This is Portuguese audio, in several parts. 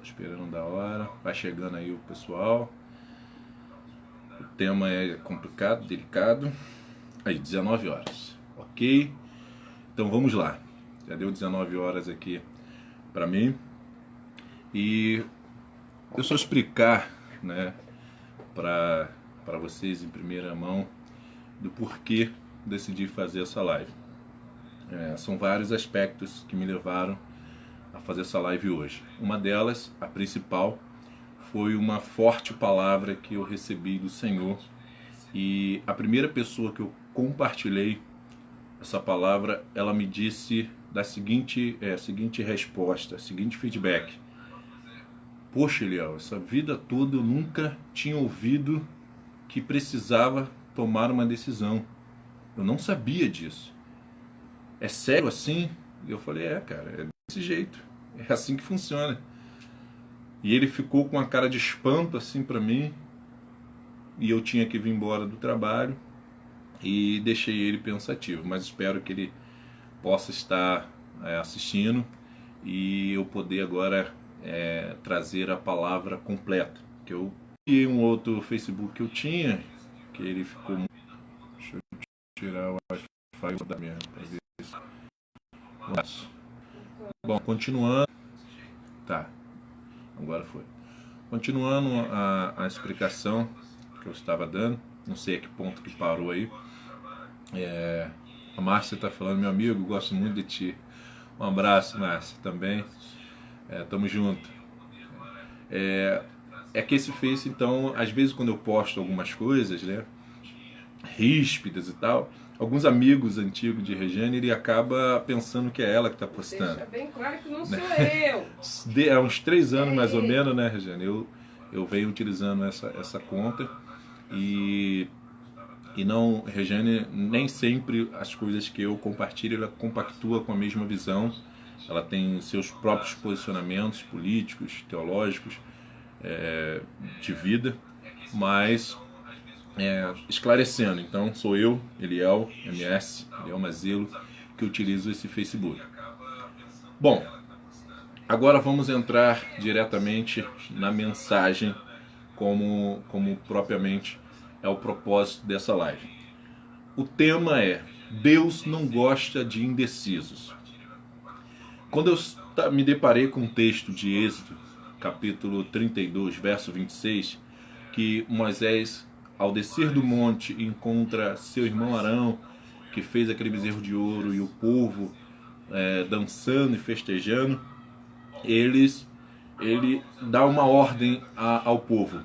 esperando da hora. Vai chegando aí o pessoal. O tema é complicado, delicado. Aí, 19 horas. Ok? Então vamos lá. Já deu 19 horas aqui para mim. E eu só explicar, né, para vocês em primeira mão do porquê decidi fazer essa live. São vários aspectos que me levaram a fazer essa live hoje. Uma delas, a principal, foi uma forte palavra que eu recebi do Senhor, e a primeira pessoa que eu compartilhei essa palavra, ela me disse da seguinte resposta, seguinte feedback: poxa, Eliel, essa vida toda eu nunca tinha ouvido que precisava tomar uma decisão. Eu não sabia disso. É sério assim? E eu falei, cara, é desse jeito. É assim que funciona. E ele ficou com uma cara de espanto assim pra mim. E eu tinha que vir embora do trabalho. E deixei ele pensativo. Mas espero que ele possa estar assistindo. E eu poder agora trazer a palavra completa. Que eu criei um outro Facebook que eu tinha. Que ele ficou... Deixa eu tirar o Wi-Fi da minha... Bom, continuando. Tá, agora foi. Continuando a explicação que eu estava dando. Não sei a que ponto que parou aí. A Márcia está falando, meu amigo, gosto muito de ti. Um abraço, Márcia, também. Tamo junto. Que esse Face, então, às vezes quando eu posto algumas coisas, né, ríspidas e tal, alguns amigos antigos de Regiane, ele acaba pensando que é ela que está postando. Deixa bem claro que não sou eu. Há uns 3 anos mais ou menos, né, Regiane? Eu venho utilizando essa conta e não, Regiane, nem sempre as coisas que eu compartilho, ela compactua com a mesma visão. Ela tem seus próprios posicionamentos políticos, teológicos, de vida, mas... esclarecendo, então sou eu, Eliel MS, Eliel Mazelo, que utilizo esse Facebook. Bom, agora vamos entrar diretamente na mensagem, como propriamente é o propósito dessa live. O tema é: Deus não gosta de indecisos. Quando eu me deparei com o texto de Êxodo, capítulo 32, verso 26, que Moisés, ao descer do monte, encontra seu irmão Arão, que fez aquele bezerro de ouro, e o povo dançando e festejando, ele dá uma ordem ao povo: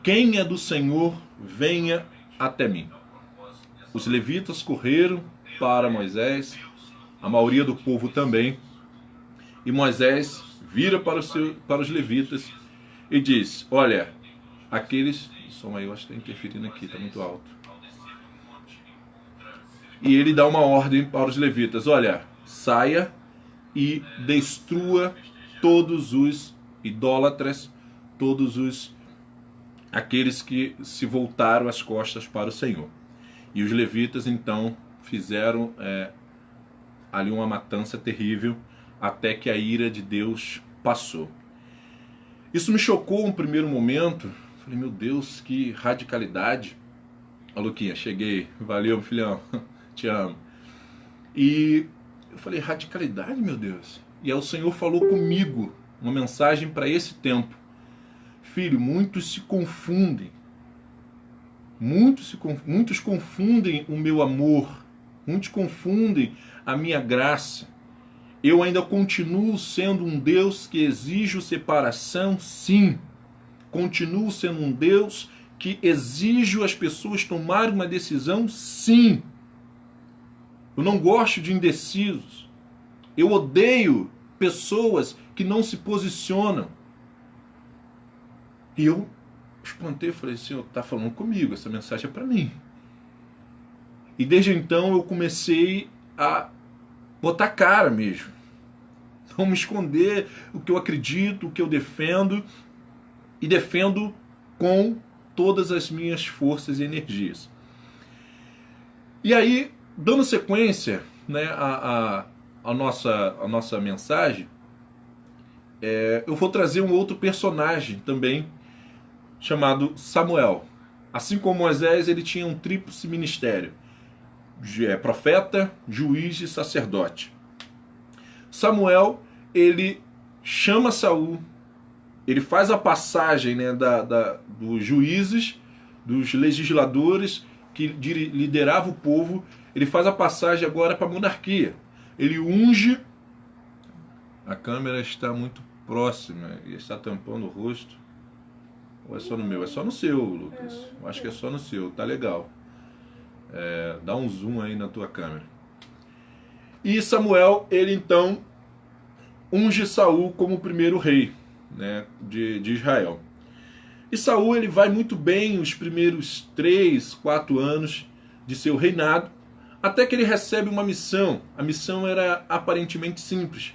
quem é do Senhor, venha até mim. Os levitas correram para Moisés, a maioria do povo também, e Moisés vira para os levitas e diz: olha, aqueles... som aí, eu acho que está interferindo aqui, está muito alto. E ele dá uma ordem para os levitas: olha, saia e destrua todos os idólatras, todos aqueles que se voltaram as costas para o Senhor. E os levitas então fizeram ali uma matança terrível, até que a ira de Deus passou. Isso me chocou no primeiro momento. Falei, meu Deus, que radicalidade. Ó, Luquinha, cheguei. Valeu, meu filhão. Te amo. E eu falei, radicalidade, meu Deus. E aí o Senhor falou comigo, uma mensagem para esse tempo: filho, muitos se confundem. Muitos confundem o meu amor. Muitos confundem a minha graça. Eu ainda continuo sendo um Deus que exige separação, sim. Continuo sendo um Deus que exige as pessoas tomarem uma decisão, sim. Eu não gosto de indecisos. Eu odeio pessoas que não se posicionam. E eu espantei e falei, Senhor, está falando comigo, essa mensagem é para mim. E desde então eu comecei a botar cara mesmo. Não me esconder o que eu acredito, o que eu defendo, e defendo com todas as minhas forças e energias. E aí, dando sequência, né, a nossa mensagem, eu vou trazer um outro personagem também, chamado Samuel. Assim como Moisés, ele tinha um tríplice ministério: profeta, juiz e sacerdote. Samuel, ele chama Saul, ele faz a passagem, né, dos juízes, dos legisladores que lideravam o povo, ele faz a passagem agora para a monarquia. Ele unge. A câmera está muito próxima e está tampando o rosto. Ou é só no meu? É só no seu, Lucas. Eu acho que é só no seu, tá legal. Dá um zoom aí na tua câmera. E Samuel, ele então unge Saul como o primeiro rei, né, de Israel. E Saul, ele vai muito bem os primeiros 3, 4 anos de seu reinado, até que ele recebe uma missão. A missão era aparentemente simples: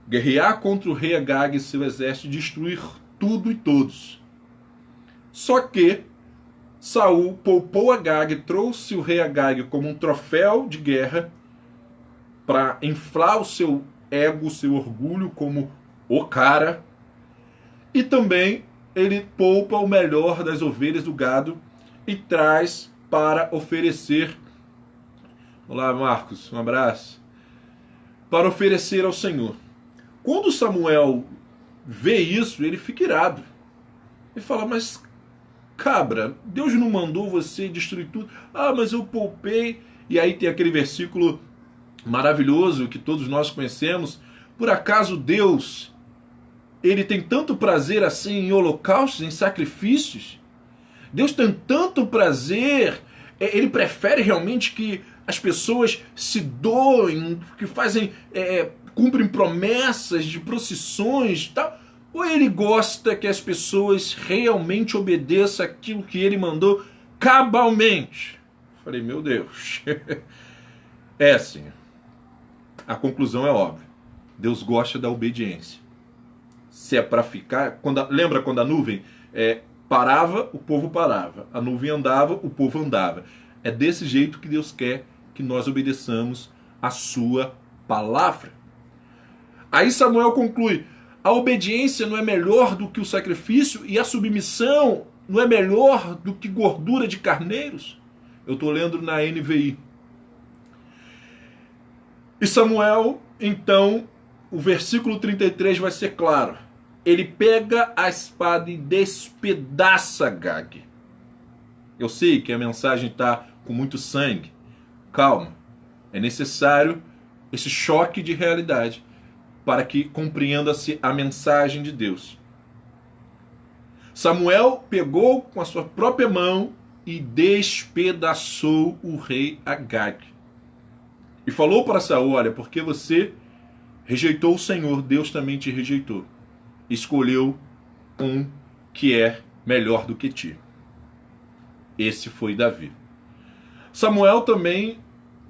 guerrear contra o rei Agag e seu exército, destruir tudo e todos. Só que Saul poupou Agag, trouxe o rei Agag como um troféu de guerra para inflar o seu ego, o seu orgulho como o cara. E também ele poupa o melhor das ovelhas do gado e traz para oferecer. Olá, Marcos, um abraço. Para oferecer ao Senhor. Quando Samuel vê isso, ele fica irado. Ele fala: mas cabra, Deus não mandou você destruir tudo? Ah, mas eu poupei. E aí tem aquele versículo maravilhoso que todos nós conhecemos: por acaso Deus, ele tem tanto prazer assim em holocaustos, em sacrifícios? Deus tem tanto prazer, ele prefere realmente que as pessoas se doem, que fazem, cumprem promessas de procissões e tal? Ou ele gosta que as pessoas realmente obedeçam aquilo que ele mandou cabalmente? Falei, meu Deus. É assim. A conclusão é óbvia. Deus gosta da obediência. Se é para ficar... lembra quando a nuvem parava, o povo parava. A nuvem andava, o povo andava. É desse jeito que Deus quer que nós obedeçamos a sua palavra. Aí Samuel conclui: a obediência não é melhor do que o sacrifício e a submissão não é melhor do que gordura de carneiros? Eu estou lendo na NVI. E Samuel, então, o versículo 33 vai ser claro. Ele pega a espada e despedaça Agag. Eu sei que a mensagem está com muito sangue. Calma. É necessário esse choque de realidade para que compreenda-se a mensagem de Deus. Samuel pegou com a sua própria mão e despedaçou o rei Agag. E falou para Saul: olha, porque você rejeitou o Senhor, Deus também te rejeitou. Escolheu um que é melhor do que ti. Esse foi Davi. Samuel também,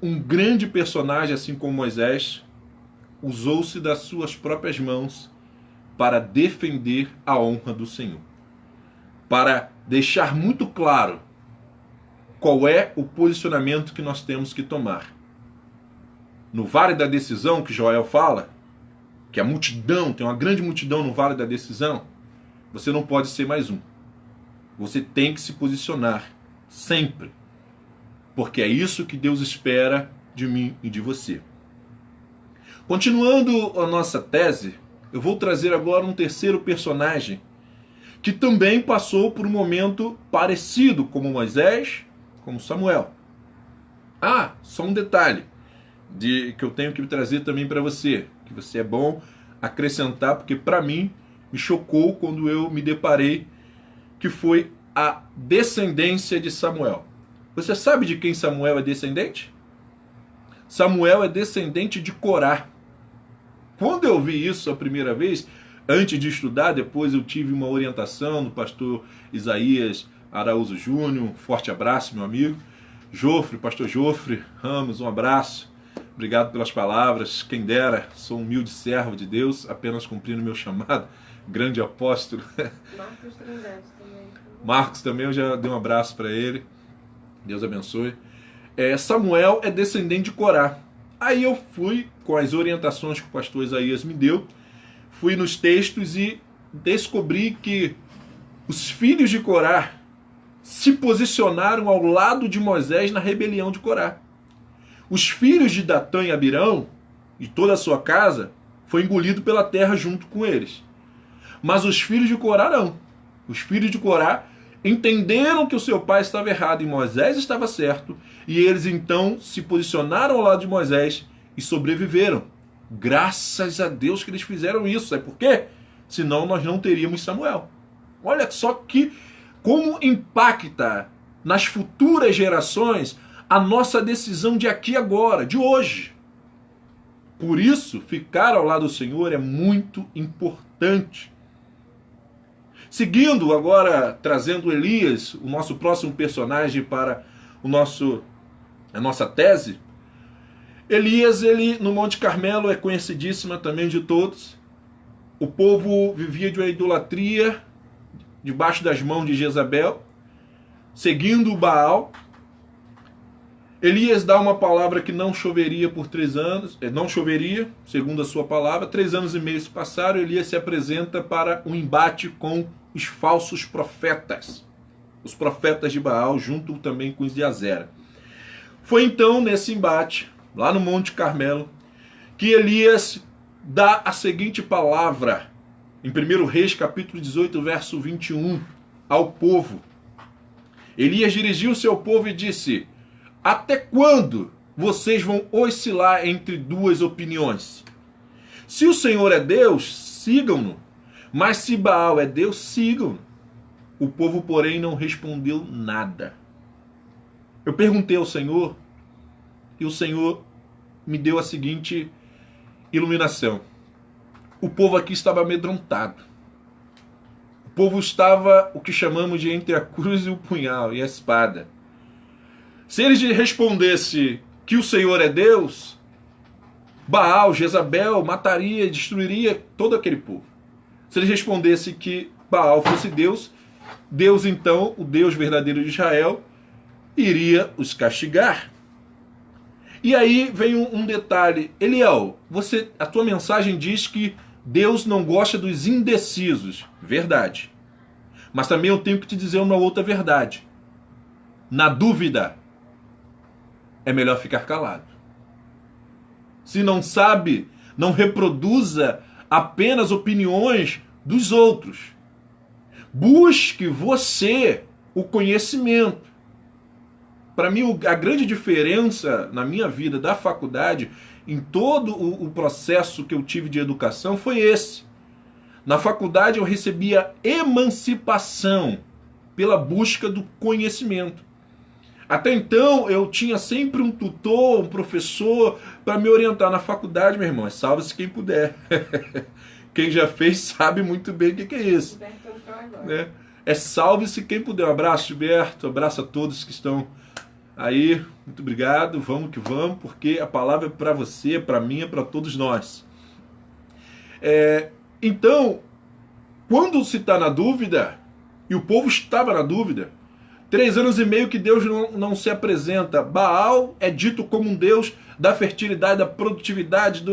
um grande personagem, assim como Moisés, usou-se das suas próprias mãos para defender a honra do Senhor. Para deixar muito claro qual é o posicionamento que nós temos que tomar. No vale da decisão, que Joel fala, que a multidão, tem uma grande multidão no vale da decisão, você não pode ser mais um. Você tem que se posicionar sempre. Porque é isso que Deus espera de mim e de você. Continuando a nossa tese, eu vou trazer agora um terceiro personagem que também passou por um momento parecido como Moisés, como Samuel. Ah, só um detalhe que eu tenho que trazer também para você, que você é bom acrescentar, porque para mim me chocou quando eu me deparei, que foi a descendência de Samuel. Você sabe de quem Samuel é descendente? Samuel é descendente de Corá. Quando eu vi isso a primeira vez, antes de estudar, depois eu tive uma orientação do pastor Isaías Araújo Júnior, um forte abraço, meu amigo. Jofre, pastor Jofre Ramos, um abraço. Obrigado pelas palavras. Quem dera, sou um humilde servo de Deus, apenas cumprindo meu chamado. Grande apóstolo. Marcos Trindade também. Marcos também, eu já dei um abraço para ele. Deus abençoe. Samuel é descendente de Corá. Aí eu fui, com as orientações que o pastor Isaías me deu, fui nos textos e descobri que os filhos de Corá se posicionaram ao lado de Moisés na rebelião de Corá. Os filhos de Datã e Abirão e toda a sua casa foi engolido pela terra junto com eles. Mas os filhos de Corá não. Os filhos de Corá entenderam que o seu pai estava errado e Moisés estava certo, e eles então se posicionaram ao lado de Moisés e sobreviveram. Graças a Deus que eles fizeram isso. Sabe por quê? Senão nós não teríamos Samuel. Olha só como impacta nas futuras gerações a nossa decisão de aqui e agora, de hoje. Por isso, ficar ao lado do Senhor é muito importante. Seguindo agora, trazendo Elias, o nosso próximo personagem para a nossa tese. Elias, ele no Monte Carmelo, é conhecidíssima também de todos. O povo vivia de uma idolatria debaixo das mãos de Jezabel, seguindo o Baal. Elias dá uma palavra que não choveria por 3 anos, não choveria, segundo a sua palavra. 3 anos e meio se passaram, Elias se apresenta para um embate com os falsos profetas, os profetas de Baal, junto também com os de Azera. Foi então nesse embate, lá no Monte Carmelo, que Elias dá a seguinte palavra, em 1 Reis, capítulo 18, verso 21, ao povo. Elias dirigiu-se ao povo e disse: até quando vocês vão oscilar entre 2 opiniões? Se o Senhor é Deus, sigam-no. Mas se Baal é Deus, sigam-no. O povo, porém, não respondeu nada. Eu perguntei ao Senhor, e o Senhor me deu a seguinte iluminação. O povo aqui estava amedrontado. O povo estava, o que chamamos de entre a cruz e o punhal, e a espada. Se eles respondessem que o Senhor é Deus, Baal, Jezabel, mataria e destruiria todo aquele povo. Se eles respondessem que Baal fosse Deus, Deus então, o Deus verdadeiro de Israel, iria os castigar. E aí vem um detalhe. Eliel, a tua mensagem diz que Deus não gosta dos indecisos. Verdade. Mas também eu tenho que te dizer uma outra verdade. Na dúvida, é melhor ficar calado. Se não sabe, não reproduza apenas opiniões dos outros. Busque você o conhecimento. Para mim, a grande diferença na minha vida da faculdade, em todo o processo que eu tive de educação, foi esse. Na faculdade eu recebia emancipação pela busca do conhecimento. Até então eu tinha sempre um tutor, um professor para me orientar. Na faculdade, meu irmão, salve-se quem puder. Quem já fez sabe muito bem o que é isso. É salve-se quem puder. Um abraço, Gilberto, um abraço a todos que estão aí. Muito obrigado, vamos que vamos, porque a palavra é para você, é para mim, é para todos nós. Então, quando se está na dúvida, e o povo estava na dúvida, 3 anos e meio que Deus não se apresenta. Baal é dito como um Deus da fertilidade, da produtividade,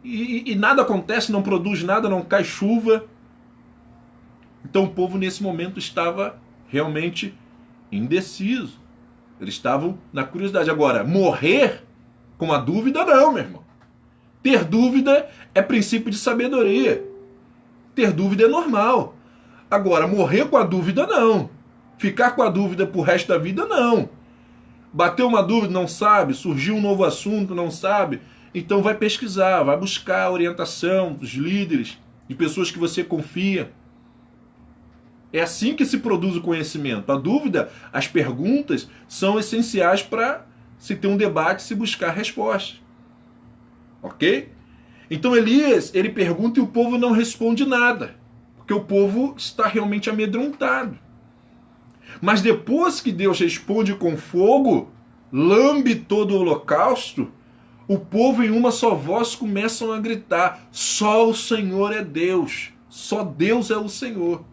e nada acontece, não produz nada, não cai chuva. Então o povo nesse momento estava realmente indeciso. Eles estavam na curiosidade. Agora, morrer com a dúvida não, meu irmão. Ter dúvida é princípio de sabedoria. Ter dúvida é normal. Agora, morrer com a dúvida não. Ficar com a dúvida pro resto da vida, não. Bateu uma dúvida, não sabe. Surgiu um novo assunto, não sabe. Então vai pesquisar, vai buscar a orientação dos líderes, de pessoas que você confia. É assim que se produz o conhecimento. A dúvida, as perguntas, são essenciais para se ter um debate, se buscar respostas. Ok? Então Elias, ele pergunta e o povo não responde nada. Porque o povo está realmente amedrontado. Mas depois que Deus responde com fogo, lambe todo o holocausto, o povo em uma só voz começam a gritar: só o Senhor é Deus, só Deus é o Senhor.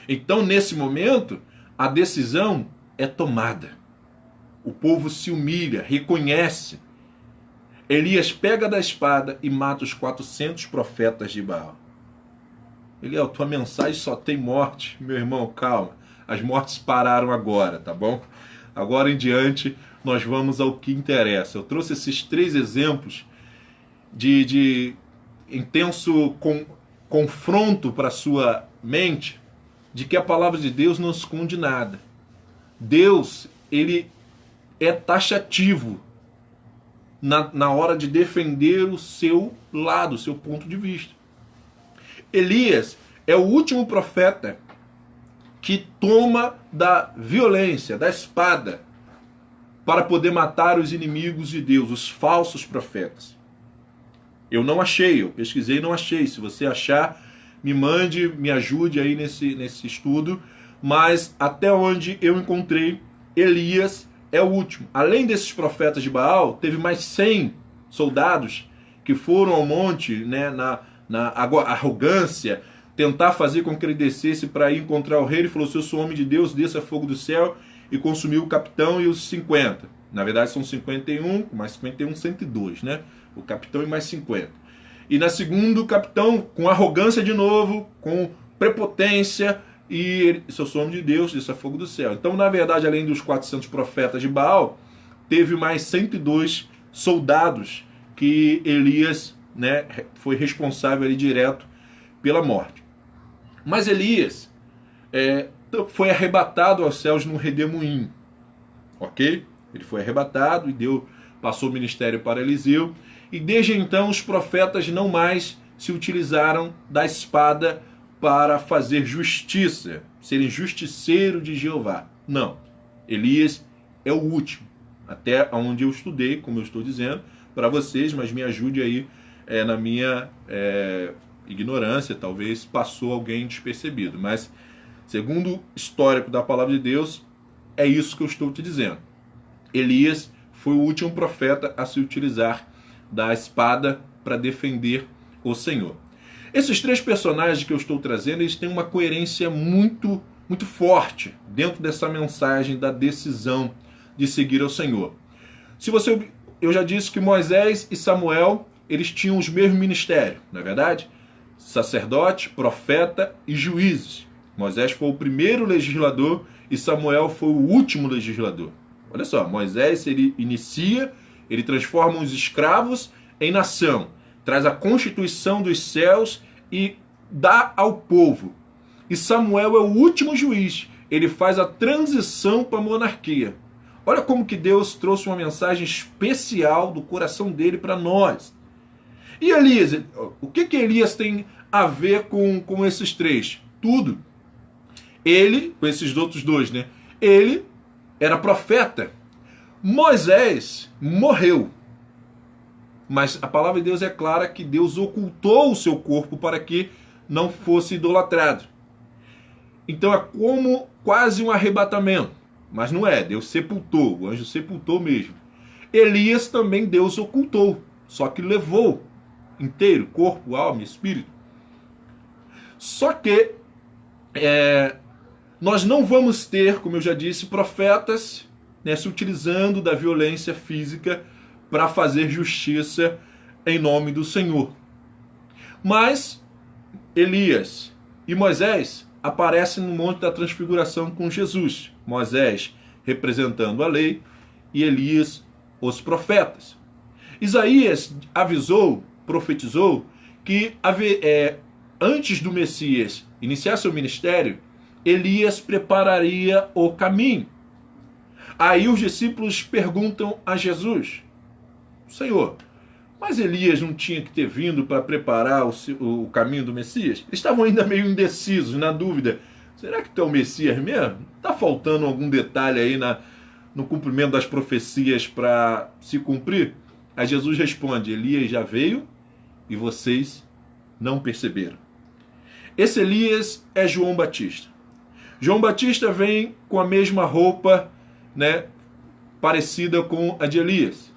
Então, nesse momento, a decisão é tomada. O povo se humilha, reconhece. Elias pega da espada e mata os 400 profetas de Baal. Eliel, tua mensagem só tem morte. Meu irmão, calma. As mortes pararam agora, tá bom? Agora em diante, nós vamos ao que interessa. Eu trouxe esses 3 exemplos de intenso confronto para a sua mente, de que a palavra de Deus não esconde nada. Deus, ele é taxativo na hora de defender o seu lado, o seu ponto de vista. Elias é o último profeta que toma da violência, da espada, para poder matar os inimigos de Deus, os falsos profetas. Eu não achei, eu pesquisei e não achei. Se você achar, me mande, me ajude aí nesse estudo. Mas até onde eu encontrei, Elias é o último. Além desses profetas de Baal, teve mais 100 soldados que foram ao monte, né, na arrogância, tentar fazer com que ele descesse para ir encontrar o rei. Ele falou: se eu sou homem de Deus, desça fogo do céu, e consumiu o capitão e os 50. Na verdade são 51, mais 51, 102, né? O capitão e mais 50. E na segunda, o capitão, com arrogância de novo, com prepotência, e ele, se eu sou homem de Deus, desça fogo do céu. Então, na verdade, além dos 400 profetas de Baal, teve mais 102 soldados que Elias, né, foi responsável ali direto pela morte. Mas Elias foi arrebatado aos céus num redemoinho, ok? Ele foi arrebatado e passou o ministério para Eliseu, e desde então os profetas não mais se utilizaram da espada para fazer justiça, serem justiceiro de Jeová. Não, Elias é o último, até onde eu estudei, como eu estou dizendo para vocês, mas me ajude aí na minha ignorância, talvez passou alguém despercebido, mas segundo o histórico da palavra de Deus, é isso que eu estou te dizendo. Elias foi o último profeta a se utilizar da espada para defender o Senhor. Esses 3 personagens que eu estou trazendo, eles têm uma coerência muito, muito forte dentro dessa mensagem da decisão de seguir ao Senhor. Eu já disse que Moisés e Samuel, eles tinham os mesmos ministérios, não é verdade? Sacerdote, profeta e juízes. Moisés foi o primeiro legislador e Samuel foi o último legislador. Olha só, Moisés, ele inicia, ele transforma os escravos em nação, traz a constituição dos céus e dá ao povo. E Samuel é o último juiz, ele faz a transição para a monarquia. Olha como que Deus trouxe uma mensagem especial do coração dele para nós. E Elias, o que Elias tem a ver com esses 3? Tudo. Ele, com esses outros 2, né? Ele era profeta. Moisés morreu. Mas a palavra de Deus é clara que Deus ocultou o seu corpo para que não fosse idolatrado. Então é como quase um arrebatamento. Mas não é, Deus sepultou, o anjo sepultou mesmo. Elias também Deus ocultou, só que levou inteiro, corpo, alma e espírito. Só que nós não vamos ter, como eu já disse, profetas, né, se utilizando da violência física para fazer justiça em nome do Senhor. Mas Elias e Moisés aparecem no Monte da Transfiguração com Jesus. Moisés representando a lei e Elias os profetas. Isaías avisou, profetizou que antes do Messias iniciar seu ministério, Elias prepararia o caminho. Aí os discípulos perguntam a Jesus: Senhor, mas Elias não tinha que ter vindo para preparar o caminho do Messias? Eles estavam ainda meio indecisos, na dúvida. Será que tu é o Messias mesmo? Está faltando algum detalhe aí no cumprimento das profecias para se cumprir? Aí Jesus responde: Elias já veio e vocês não perceberam. Esse Elias é João Batista. João Batista vem com a mesma roupa, né, parecida com a de Elias.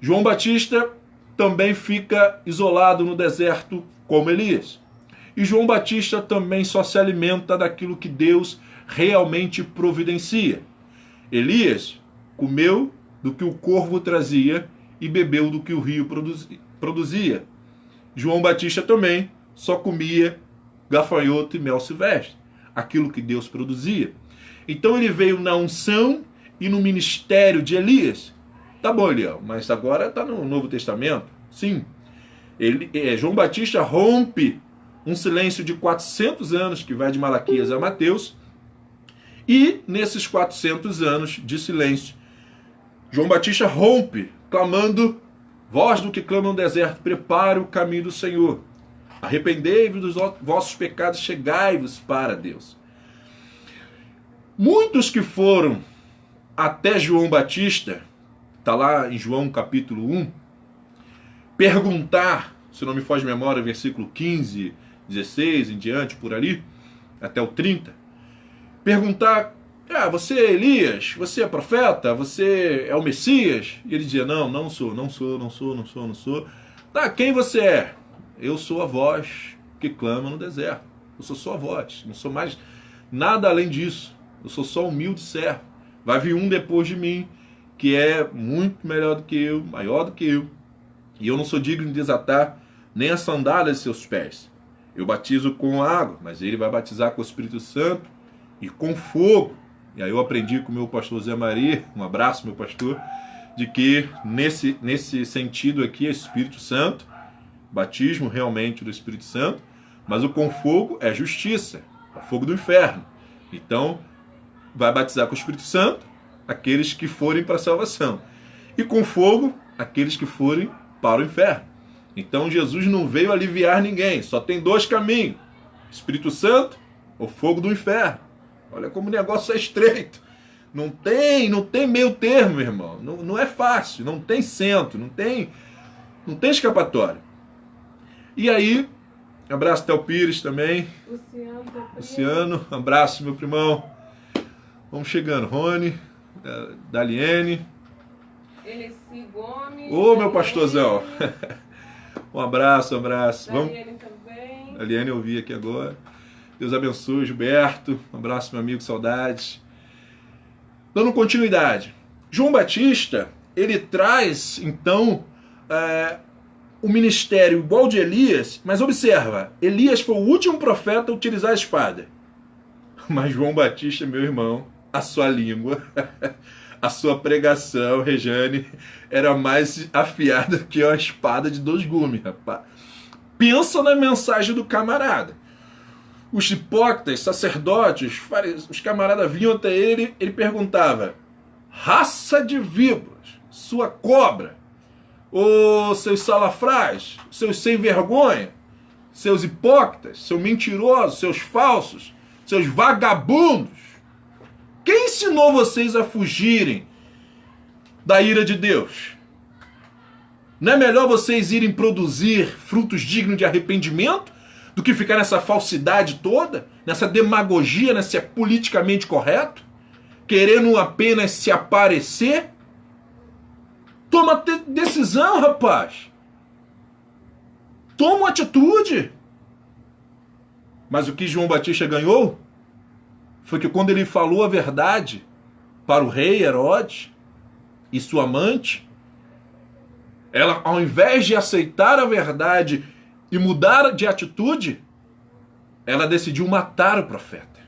João Batista também fica isolado no deserto como Elias. E João Batista também só se alimenta daquilo que Deus realmente providencia. Elias comeu do que o corvo trazia e bebeu do que o rio produzia. João Batista também só comia gafanhoto e mel silvestre, aquilo que Deus produzia. Então ele veio na unção e no ministério de Elias. Tá bom, Eliel, mas agora está no Novo Testamento. Sim, João Batista rompe um silêncio de 400 anos que vai de Malaquias a Mateus, e nesses 400 anos de silêncio, João Batista rompe, clamando: voz do que clama no deserto, prepare o caminho do Senhor. Arrependei-vos dos vossos pecados, chegai-vos para Deus. Muitos que foram até João Batista, está lá em João capítulo 1, perguntar, se não me foge de memória, versículo 15, 16 em diante, por ali, até o 30, perguntar: você é Elias? Você é profeta? Você é o Messias? E ele dizia: não sou. Tá, quem você é? Eu sou a voz que clama no deserto. Eu sou só a voz, não sou mais nada além disso. Eu sou só humilde servo. Vai vir um depois de mim, que é muito melhor do que eu, maior do que eu. E eu não sou digno de desatar nem a sandália de seus pés. Eu batizo com água, mas ele vai batizar com o Espírito Santo e com fogo. E aí eu aprendi com o meu pastor Zé Maria, um abraço, meu pastor, de que nesse sentido aqui é Espírito Santo, batismo realmente do Espírito Santo, mas o com fogo é justiça, é fogo do inferno. Então, vai batizar com o Espírito Santo aqueles que forem para a salvação, e com fogo aqueles que forem para o inferno. Então Jesus não veio aliviar ninguém, só tem dois caminhos: Espírito Santo ou fogo do inferno. Olha como o negócio é estreito. Não tem meio termo, meu irmão. Não é fácil, não tem centro, não tem escapatória. E aí, abraço Théo Pires também. Luciano, abraço meu primão. Vamos chegando, Rony, Daliene. Eleci Gomes. Ô, meu pastorzão. Um abraço. Daliene também. Daliene eu vi aqui agora. Deus abençoe, Gilberto. Um abraço, meu amigo, saudades. Dando continuidade. João Batista, ele traz, então, o ministério igual de Elias, mas observa, Elias foi o último profeta a utilizar a espada. Mas João Batista, meu irmão, a sua língua, a sua pregação, Rejane, era mais afiada que uma espada de 2 gumes, rapaz. Pensa na mensagem do camarada. Os hipócritas, sacerdotes, os camaradas vinham até ele, ele perguntava: raça de víboras, sua cobra, ô seus salafrais, seus sem vergonha, seus hipócritas, seus mentirosos, seus falsos, seus vagabundos, quem ensinou vocês a fugirem da ira de Deus? Não é melhor vocês irem produzir frutos dignos de arrependimento do que ficar nessa falsidade toda, nessa demagogia, nesse politicamente correto, querendo apenas se aparecer? Toma decisão, rapaz. Toma uma atitude. Mas o que João Batista ganhou foi que quando ele falou a verdade para o rei Herodes e sua amante, ela, ao invés de aceitar a verdade e mudar de atitude, ela decidiu matar o profeta.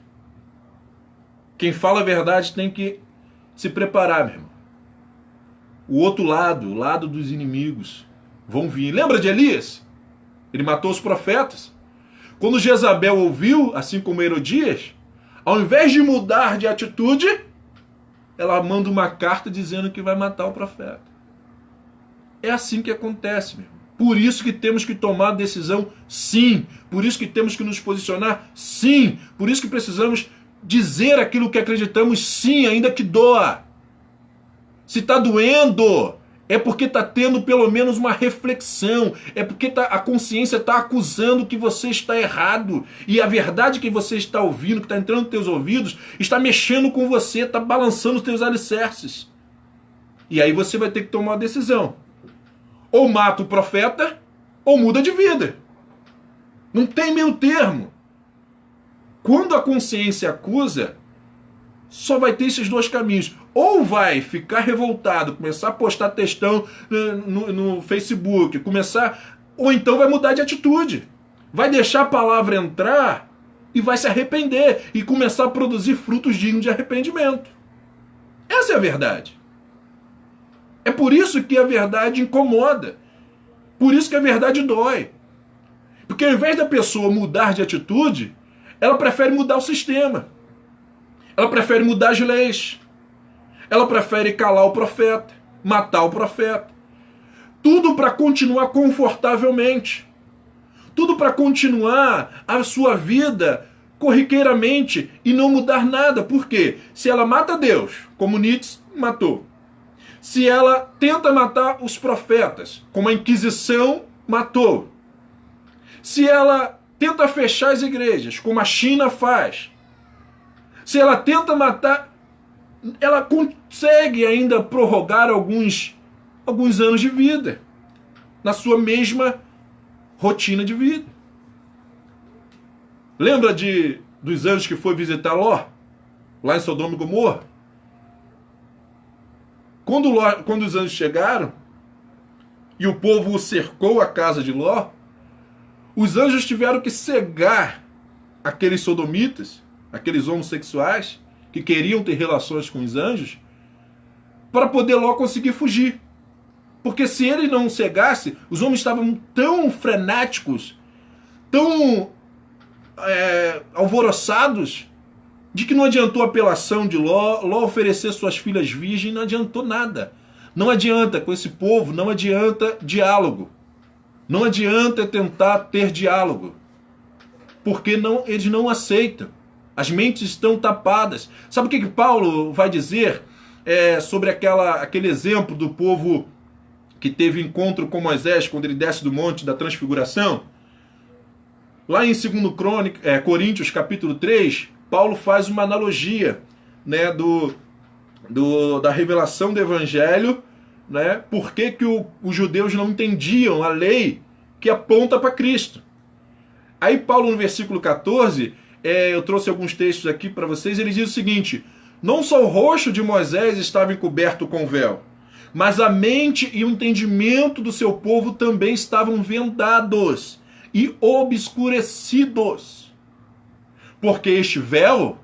Quem fala a verdade tem que se preparar, meu irmão. O outro lado, o lado dos inimigos, vão vir. Lembra de Elias? Ele matou os profetas. Quando Jezabel ouviu, assim como Herodias, ao invés de mudar de atitude, ela manda uma carta dizendo que vai matar o profeta. É assim que acontece, meu irmão. Por isso que temos que tomar decisão, sim. Por isso que temos que nos posicionar, sim. Por isso que precisamos dizer aquilo que acreditamos, sim, ainda que doa. Se está doendo, é porque está tendo pelo menos uma reflexão. É porque a consciência está acusando que você está errado. E a verdade que você está ouvindo, que está entrando nos teus ouvidos, está mexendo com você, está balançando os teus alicerces. E aí você vai ter que tomar uma decisão. Ou mata o profeta, ou muda de vida. Não tem meio termo. Quando a consciência acusa, só vai ter esses dois caminhos. Ou vai ficar revoltado, começar a postar textão no Facebook, ou então vai mudar de atitude. Vai deixar a palavra entrar e vai se arrepender e começar a produzir frutos dignos de arrependimento. Essa é a verdade. É por isso que a verdade incomoda. Por isso que a verdade dói. Porque ao invés da pessoa mudar de atitude, ela prefere mudar o sistema. Ela prefere mudar as leis. Ela prefere calar o profeta, matar o profeta. Tudo para continuar confortavelmente. Tudo para continuar a sua vida corriqueiramente e não mudar nada. Por quê? Se ela mata Deus, como Nietzsche matou. Se ela tenta matar os profetas, como a Inquisição matou. Se ela tenta fechar as igrejas, como a China faz. Se ela tenta matar, ela consegue ainda prorrogar alguns anos de vida na sua mesma rotina de vida. Lembra dos anjos que foi visitar Ló? Lá em Sodoma e Gomorra? Quando os anjos chegaram e o povo cercou a casa de Ló, os anjos tiveram que cegar aqueles sodomitas, aqueles homossexuais que queriam ter relações com os anjos, para poder Ló conseguir fugir. Porque se ele não cegasse, os homens estavam tão frenéticos, tão alvoroçados, de que não adiantou a apelação de Ló oferecer suas filhas virgens, não adiantou nada. Não adianta com esse povo, não adianta diálogo. Não adianta tentar ter diálogo. Porque eles não aceitam. As mentes estão tapadas. Sabe o que Paulo vai dizer sobre aquele exemplo do povo que teve encontro com Moisés quando ele desce do monte da transfiguração? Lá em 2 Coríntios capítulo 3, Paulo faz uma analogia, né, da revelação do evangelho, né, por que os judeus não entendiam a lei que aponta para Cristo. Aí Paulo no versículo 14, eu trouxe alguns textos aqui para vocês, ele diz o seguinte: não só o rosto de Moisés estava encoberto com véu, mas a mente e o entendimento do seu povo também estavam vendados e obscurecidos. Porque este véu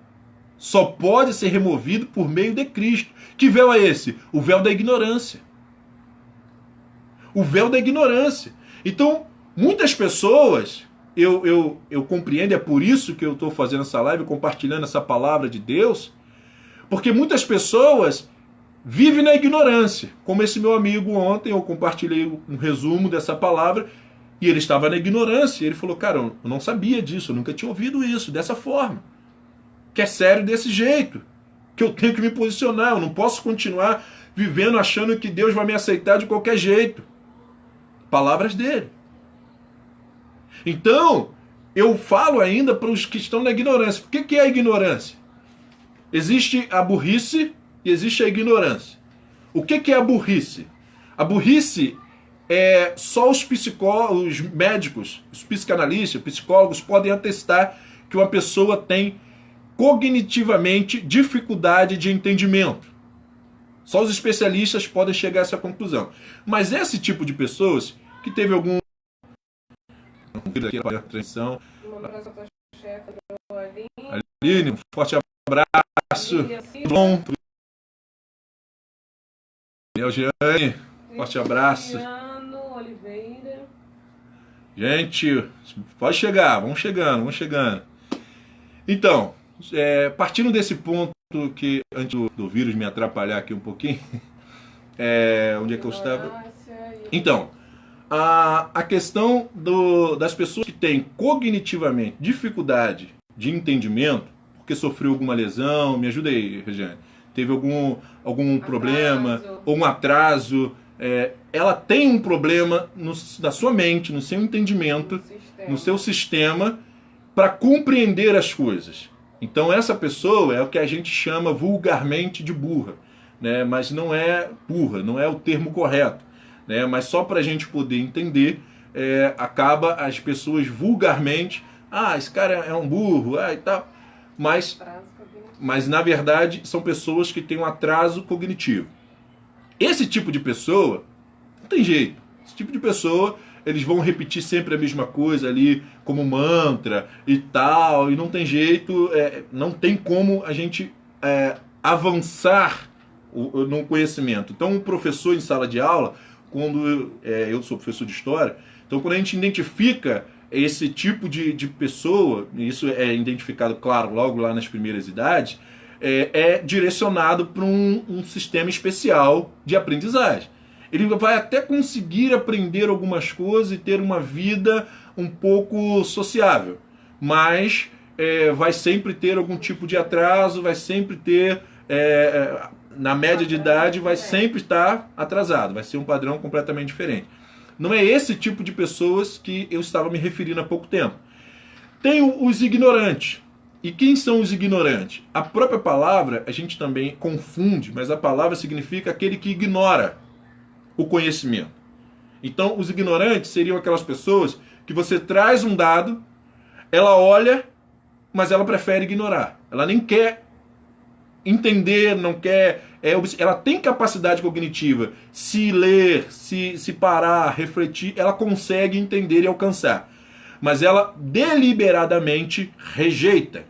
só pode ser removido por meio de Cristo. Que véu é esse? O véu da ignorância. O véu da ignorância. Então, muitas pessoas, eu compreendo, é por isso que eu estou fazendo essa live, compartilhando essa palavra de Deus, porque muitas pessoas vivem na ignorância. Como esse meu amigo ontem, eu compartilhei um resumo dessa palavra, e ele estava na ignorância. Ele falou: cara, eu não sabia disso, eu nunca tinha ouvido isso dessa forma. Que é sério desse jeito. Que eu tenho que me posicionar. Eu não posso continuar vivendo achando que Deus vai me aceitar de qualquer jeito. Palavras dele. Então, eu falo ainda para os que estão na ignorância. O que é a ignorância? Existe a burrice e existe a ignorância. O que é a burrice? A burrice só os médicos, os psicanalistas, psicólogos podem atestar que uma pessoa tem cognitivamente dificuldade de entendimento. Só os especialistas podem chegar a essa conclusão. Mas esse tipo de pessoas que teve algum... Aline, um forte abraço. Bom. Jeane, forte abraço. Gente, pode chegar, vamos chegando. Então, partindo desse ponto que, antes do vírus me atrapalhar aqui um pouquinho, onde é que eu estava? Então, a questão das pessoas que têm cognitivamente dificuldade de entendimento, porque sofreu alguma lesão, me ajuda aí, Regiane, teve algum problema, ou um atraso, ela tem um problema na sua mente, no seu entendimento, no seu sistema, para compreender as coisas. Então essa pessoa é o que a gente chama vulgarmente de burra, né? Mas não é burra, não é o termo correto, né? Mas só para a gente poder entender, acaba as pessoas vulgarmente, esse cara é um burro, e tal. mas na verdade são pessoas que têm um atraso cognitivo. Esse tipo de pessoa, não tem jeito. Esse tipo de pessoa, eles vão repetir sempre a mesma coisa ali, como mantra e tal, e não tem jeito, não tem como a gente avançar no conhecimento. Então, o professor em sala de aula, quando eu sou professor de história, então quando a gente identifica esse tipo de pessoa, e isso é identificado, claro, logo lá nas primeiras idades, é direcionado para um sistema especial de aprendizagem. Ele vai até conseguir aprender algumas coisas e ter uma vida um pouco sociável, mas vai sempre ter algum tipo de atraso, vai sempre ter, na média de idade, vai sempre estar atrasado, vai ser um padrão completamente diferente. Não é esse tipo de pessoas que eu estava me referindo há pouco tempo. Tem os ignorantes. E quem são os ignorantes? A própria palavra a gente também confunde, mas a palavra significa aquele que ignora o conhecimento. Então, os ignorantes seriam aquelas pessoas que você traz um dado, ela olha, mas ela prefere ignorar. Ela nem quer entender, não quer... ela tem capacidade cognitiva. Se ler, se parar, refletir, ela consegue entender e alcançar. Mas ela deliberadamente rejeita.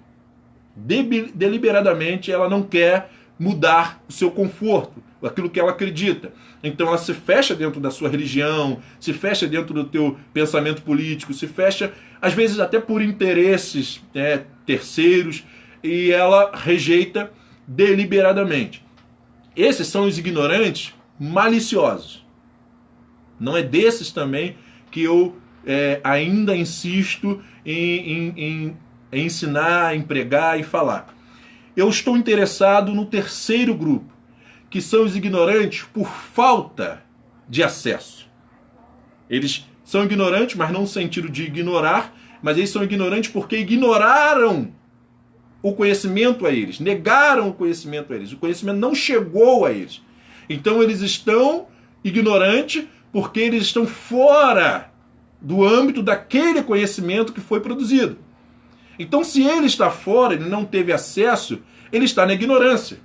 Deliberadamente ela não quer mudar o seu conforto, aquilo que ela acredita. Então ela se fecha dentro da sua religião, se fecha dentro do teu pensamento político, se fecha, às vezes até por interesses terceiros, e ela rejeita deliberadamente. Esses são os ignorantes maliciosos. Não é desses também que eu ainda insisto em ensinar, em pregar e falar. Eu estou interessado no terceiro grupo, que são os ignorantes por falta de acesso. Eles são ignorantes, mas não no sentido de ignorar, mas eles são ignorantes porque ignoraram o conhecimento a eles, negaram o conhecimento a eles. O conhecimento não chegou a eles. Então eles estão ignorantes porque eles estão fora do âmbito daquele conhecimento que foi produzido. Então, se ele está fora, ele não teve acesso, ele está na ignorância.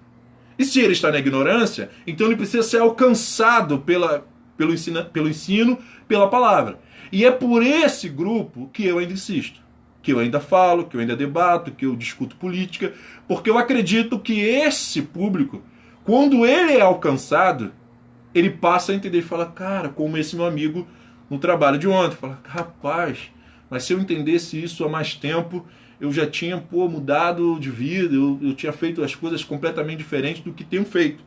E se ele está na ignorância, então ele precisa ser alcançado pelo ensino, pela palavra. E é por esse grupo que eu ainda insisto, que eu ainda falo, que eu ainda debato, que eu discuto política, porque eu acredito que esse público, quando ele é alcançado, ele passa a entender e fala, cara, como esse meu amigo no trabalho de ontem, fala, rapaz, mas se eu entendesse isso há mais tempo, eu já tinha mudado de vida, eu tinha feito as coisas completamente diferentes do que tenho feito.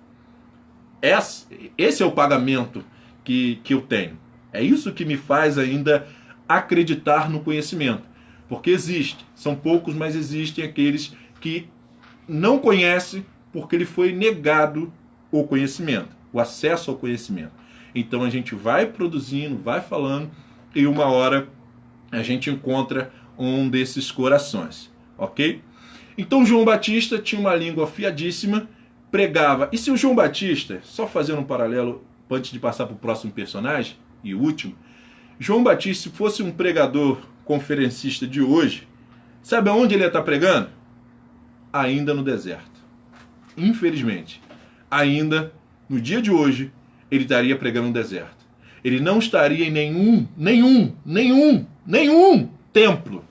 Esse é o pagamento que eu tenho. É isso que me faz ainda acreditar no conhecimento. Porque existe, são poucos, mas existem aqueles que não conhecem porque lhe foi negado o conhecimento, o acesso ao conhecimento. Então a gente vai produzindo, vai falando, e uma hora a gente encontra um desses corações, ok? Então João Batista tinha uma língua afiadíssima, pregava. E se o João Batista, só fazendo um paralelo antes de passar para o próximo personagem, e o último, João Batista, se fosse um pregador conferencista de hoje, sabe aonde ele ia estar pregando? Ainda no deserto. Infelizmente, ainda no dia de hoje, ele estaria pregando no deserto. Ele não estaria em nenhum templo.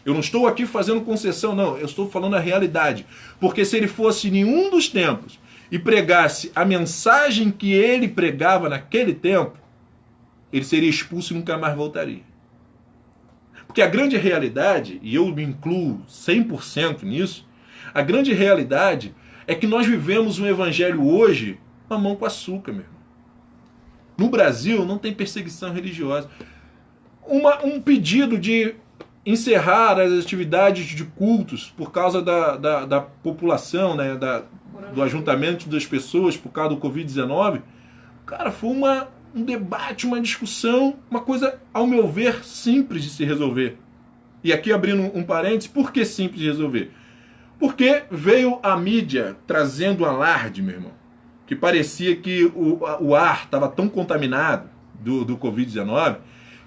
Eu não estou aqui fazendo concessão, não. Eu estou falando a realidade. Porque se ele fosse em nenhum dos templos e pregasse a mensagem que ele pregava naquele tempo, ele seria expulso e nunca mais voltaria. Porque a grande realidade, e eu me incluo 100% nisso, a grande realidade é que nós vivemos um evangelho hoje mamão com açúcar, meu irmão. No Brasil não tem perseguição religiosa. Um pedido de encerrar as atividades de cultos por causa da população, né, do ajuntamento das pessoas por causa do Covid-19, cara, foi um debate, uma discussão, uma coisa, ao meu ver, simples de se resolver. E aqui abrindo um parênteses, por que simples de resolver? Porque veio a mídia trazendo alarde, meu irmão, que parecia que o ar estava tão contaminado do Covid-19,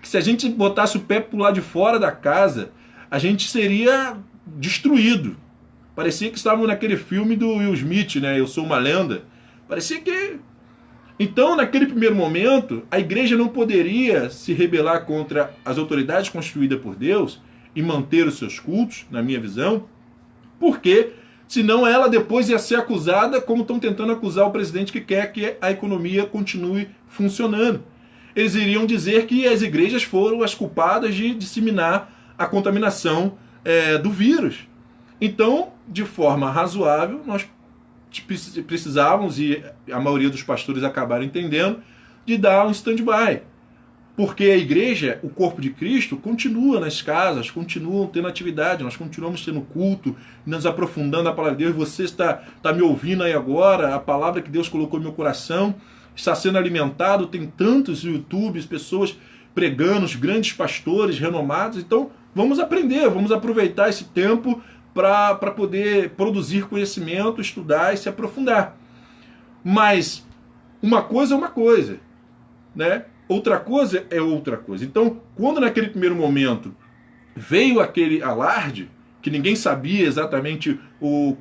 que se a gente botasse o pé pro lado de fora da casa, a gente seria destruído. Parecia que estavam naquele filme do Will Smith, né? Eu Sou uma Lenda. Parecia que... Então, naquele primeiro momento, a igreja não poderia se rebelar contra as autoridades constituídas por Deus e manter os seus cultos, na minha visão, porque senão ela depois ia ser acusada como estão tentando acusar o presidente que quer que a economia continue funcionando. Eles iriam dizer que as igrejas foram as culpadas de disseminar a contaminação do vírus. Então, de forma razoável, nós precisávamos, e a maioria dos pastores acabaram entendendo, de dar um stand-by. Porque a igreja, o corpo de Cristo, continua nas casas, continuam tendo atividade, nós continuamos tendo culto, nos aprofundando a palavra de Deus. Você está me ouvindo aí agora, a palavra que Deus colocou no meu coração está sendo alimentado, tem tantos YouTubes, pessoas pregando, os grandes pastores renomados. Então, vamos aprender, vamos aproveitar esse tempo para poder produzir conhecimento, estudar e se aprofundar. Mas uma coisa é uma coisa, né? Outra coisa é outra coisa. Então, quando naquele primeiro momento veio aquele alarde, que ninguém sabia exatamente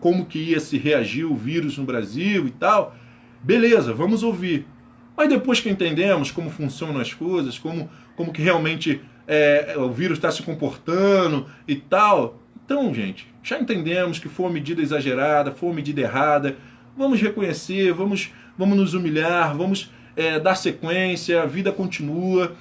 como que ia se reagir o vírus no Brasil e tal, beleza, vamos ouvir. Mas depois que entendemos como funcionam as coisas, como que realmente o vírus está se comportando e tal, então, gente, já entendemos que foi uma medida exagerada, foi uma medida errada, vamos reconhecer, vamos nos humilhar, vamos dar sequência, a vida continua,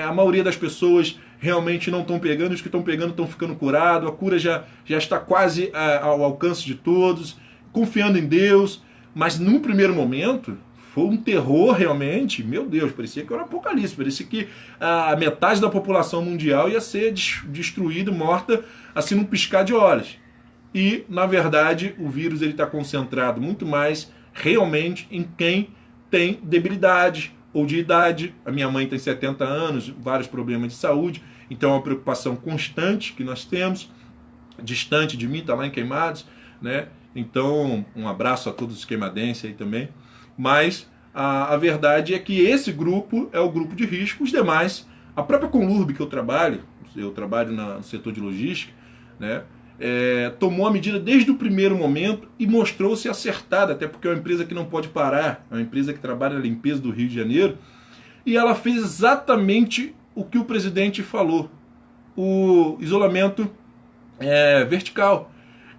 a maioria das pessoas realmente não estão pegando, os que estão pegando estão ficando curados, a cura já está quase ao alcance de todos, confiando em Deus, mas num primeiro momento foi um terror realmente, meu Deus, parecia que era um apocalipse, parecia que a metade da população mundial ia ser destruída, morta, assim num piscar de olhos. E, na verdade, o vírus está concentrado muito mais realmente em quem tem debilidade ou de idade. A minha mãe tem 70 anos, vários problemas de saúde, então é uma preocupação constante que nós temos, distante de mim, está lá em Queimados, né? Então, um abraço a todos os queimadenses aí também. Mas a verdade é que esse grupo é o grupo de risco, os demais, a própria Conlurb que eu trabalho no setor de logística, né, tomou a medida desde o primeiro momento e mostrou-se acertada, até porque é uma empresa que não pode parar, é uma empresa que trabalha na limpeza do Rio de Janeiro, e ela fez exatamente o que o presidente falou, o isolamento vertical.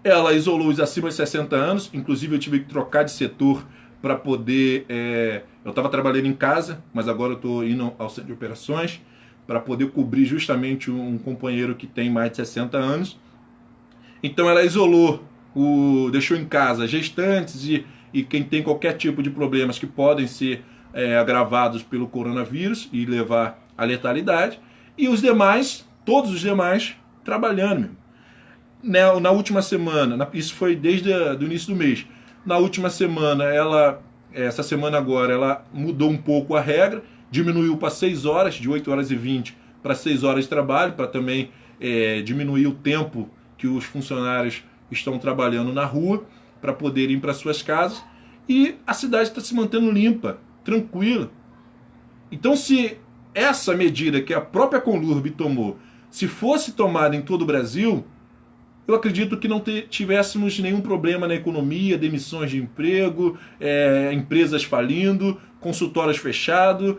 Ela isolou os acima de 60 anos, inclusive eu tive que trocar de setor para poder... eu estava trabalhando em casa, mas agora eu estou indo ao centro de operações para poder cobrir justamente um companheiro que tem mais de 60 anos. Então ela isolou, deixou em casa gestantes e quem tem qualquer tipo de problemas que podem ser agravados pelo coronavírus e levar à letalidade. E os demais, todos os demais, trabalhando. Na última semana, isso foi desde o início do mês, na última semana, essa semana agora, ela mudou um pouco a regra, diminuiu para 6 horas, de 8 horas e 20 para 6 horas de trabalho, para também diminuir o tempo que os funcionários estão trabalhando na rua, para poderem ir para suas casas, e a cidade está se mantendo limpa, tranquila. Então, se essa medida que a própria Conlurb tomou, se fosse tomada em todo o Brasil, eu acredito que não tivéssemos nenhum problema na economia, demissões de emprego, empresas falindo, consultórios fechados,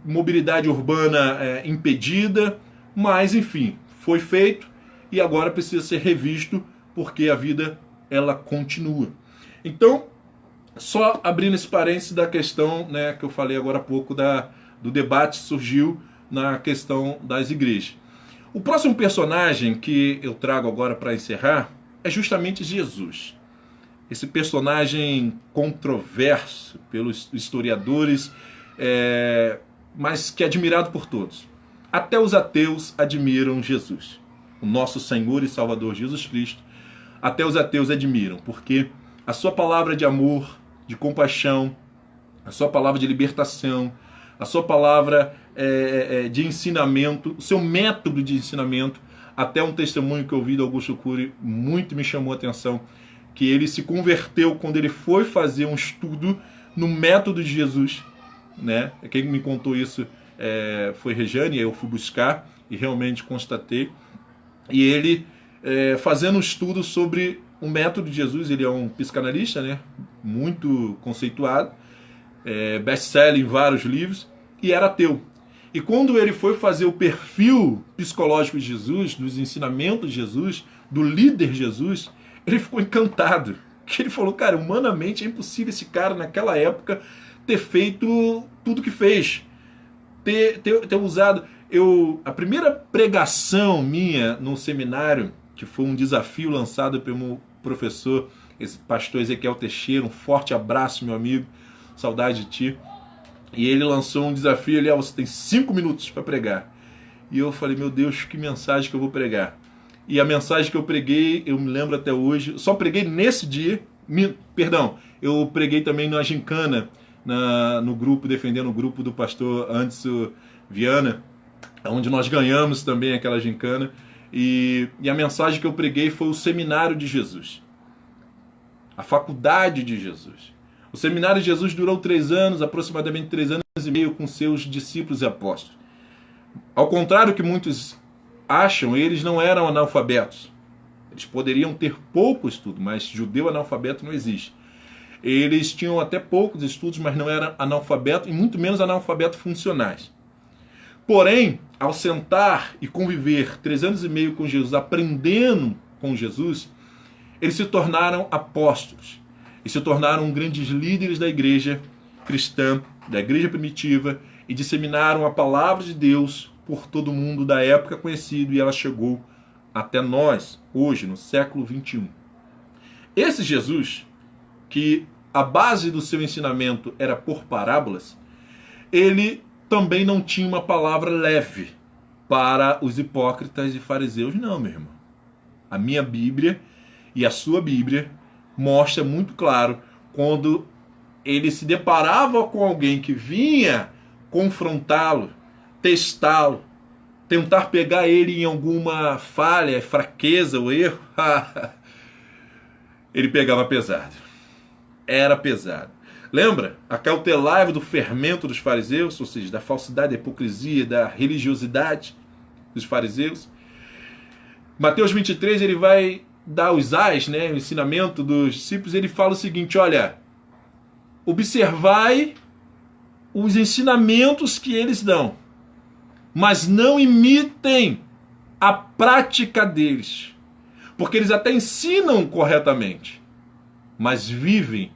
mobilidade urbana impedida, mas enfim, foi feito e agora precisa ser revisto porque a vida ela continua. Então, só abrindo esse parênteses da questão, né, que eu falei agora há pouco do debate que surgiu na questão das igrejas. O próximo personagem que eu trago agora para encerrar é justamente Jesus. Esse personagem controverso pelos historiadores, mas que é admirado por todos. Até os ateus admiram Jesus, o nosso Senhor e Salvador Jesus Cristo. Até os ateus admiram, porque a sua palavra de amor, de compaixão, a sua palavra de libertação, a sua palavra de ensinamento, o seu método de ensinamento, até um testemunho que eu ouvi do Augusto Cury muito me chamou a atenção, que ele se converteu quando ele foi fazer um estudo no método de Jesus, né? Quem me contou isso foi Rejane, eu fui buscar e realmente constatei, e ele fazendo um estudo sobre o método de Jesus. Ele é um psicanalista, né? Muito conceituado, best-seller em vários livros, e era ateu. E quando ele foi fazer o perfil psicológico de Jesus, dos ensinamentos de Jesus, do líder Jesus, ele ficou encantado. Que ele falou, cara, humanamente é impossível esse cara naquela época ter feito tudo que fez. Ter usado... A primeira pregação minha no seminário, que foi um desafio lançado pelo professor, esse pastor Ezequiel Teixeira, um forte abraço, meu amigo, saudade de ti. E ele lançou um desafio ali, você tem 5 minutos para pregar. E eu falei, meu Deus, que mensagem que eu vou pregar. E a mensagem que eu preguei, eu me lembro até hoje, só preguei nesse dia, eu preguei também na gincana, no grupo, defendendo o grupo do pastor Anderson Viana, onde nós ganhamos também aquela gincana. E a mensagem que eu preguei foi o seminário de Jesus, a faculdade de Jesus. O seminário de Jesus durou 3 anos, aproximadamente 3 anos e meio, com seus discípulos e apóstolos. Ao contrário que muitos acham, eles não eram analfabetos. Eles poderiam ter pouco estudo, mas judeu analfabeto não existe. Eles tinham até poucos estudos, mas não eram analfabetos, e muito menos analfabetos funcionais. Porém, ao sentar e conviver 3 anos e meio com Jesus, aprendendo com Jesus, eles se tornaram apóstolos. E se tornaram grandes líderes da igreja cristã, da igreja primitiva, e disseminaram a palavra de Deus por todo mundo da época conhecido, e ela chegou até nós, hoje, no século 21. Esse Jesus, que a base do seu ensinamento era por parábolas, ele também não tinha uma palavra leve para os hipócritas e fariseus, não, meu irmão. A minha Bíblia e a sua Bíblia mostra muito claro quando ele se deparava com alguém que vinha confrontá-lo, testá-lo, tentar pegar ele em alguma falha, fraqueza ou erro, ele pegava pesado. Era pesado. Lembra? Acautelai-vos do fermento dos fariseus, ou seja, da falsidade, da hipocrisia, da religiosidade dos fariseus. Mateus 23, ele vai dar os ais, né, o ensinamento dos discípulos. Ele fala o seguinte, olha, observai os ensinamentos que eles dão, mas não imitem a prática deles, porque eles até ensinam corretamente, mas vivem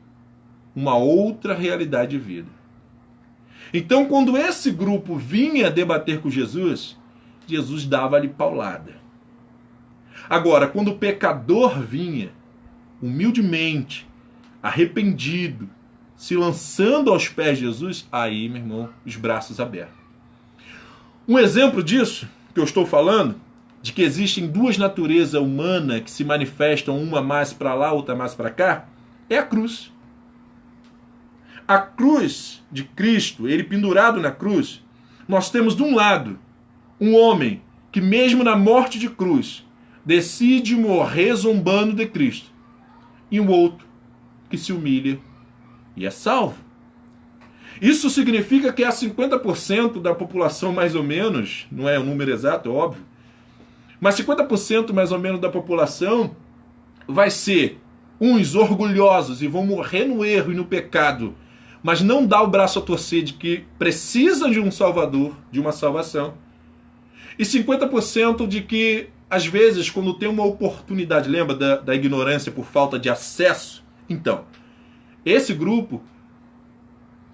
uma outra realidade de vida. Então, quando esse grupo vinha debater com Jesus, Jesus dava-lhe paulada. Agora, quando o pecador vinha, humildemente, arrependido, se lançando aos pés de Jesus, aí, meu irmão, os braços abertos. Um exemplo disso, que eu estou falando, de que existem 2 naturezas humanas que se manifestam, uma mais para lá, outra mais para cá, é a cruz. A cruz de Cristo, ele pendurado na cruz, nós temos de um lado um homem que mesmo na morte de cruz decide morrer zombando de Cristo, e um outro que se humilha e é salvo. Isso significa que há 50% da população, mais ou menos, não é um número exato, é óbvio, mas 50% mais ou menos da população vai ser uns orgulhosos e vão morrer no erro e no pecado, mas não dá o braço a torcer de que precisam de um salvador, de uma salvação, e 50% de que, às vezes, quando tem uma oportunidade, lembra da ignorância por falta de acesso? Então, esse grupo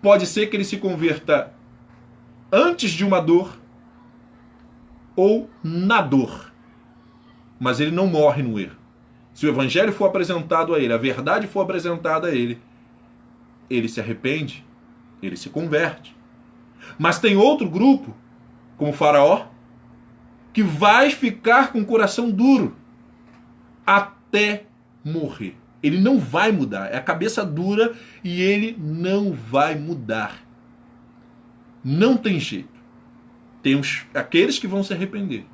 pode ser que ele se converta antes de uma dor ou na dor, mas ele não morre no erro. Se o evangelho for apresentado a ele, a verdade for apresentada a ele, ele se arrepende, ele se converte. Mas tem outro grupo, como o Faraó, que vai ficar com o coração duro até morrer. Ele não vai mudar, é a cabeça dura e ele não vai mudar. Não tem jeito. Tem aqueles que vão se arrepender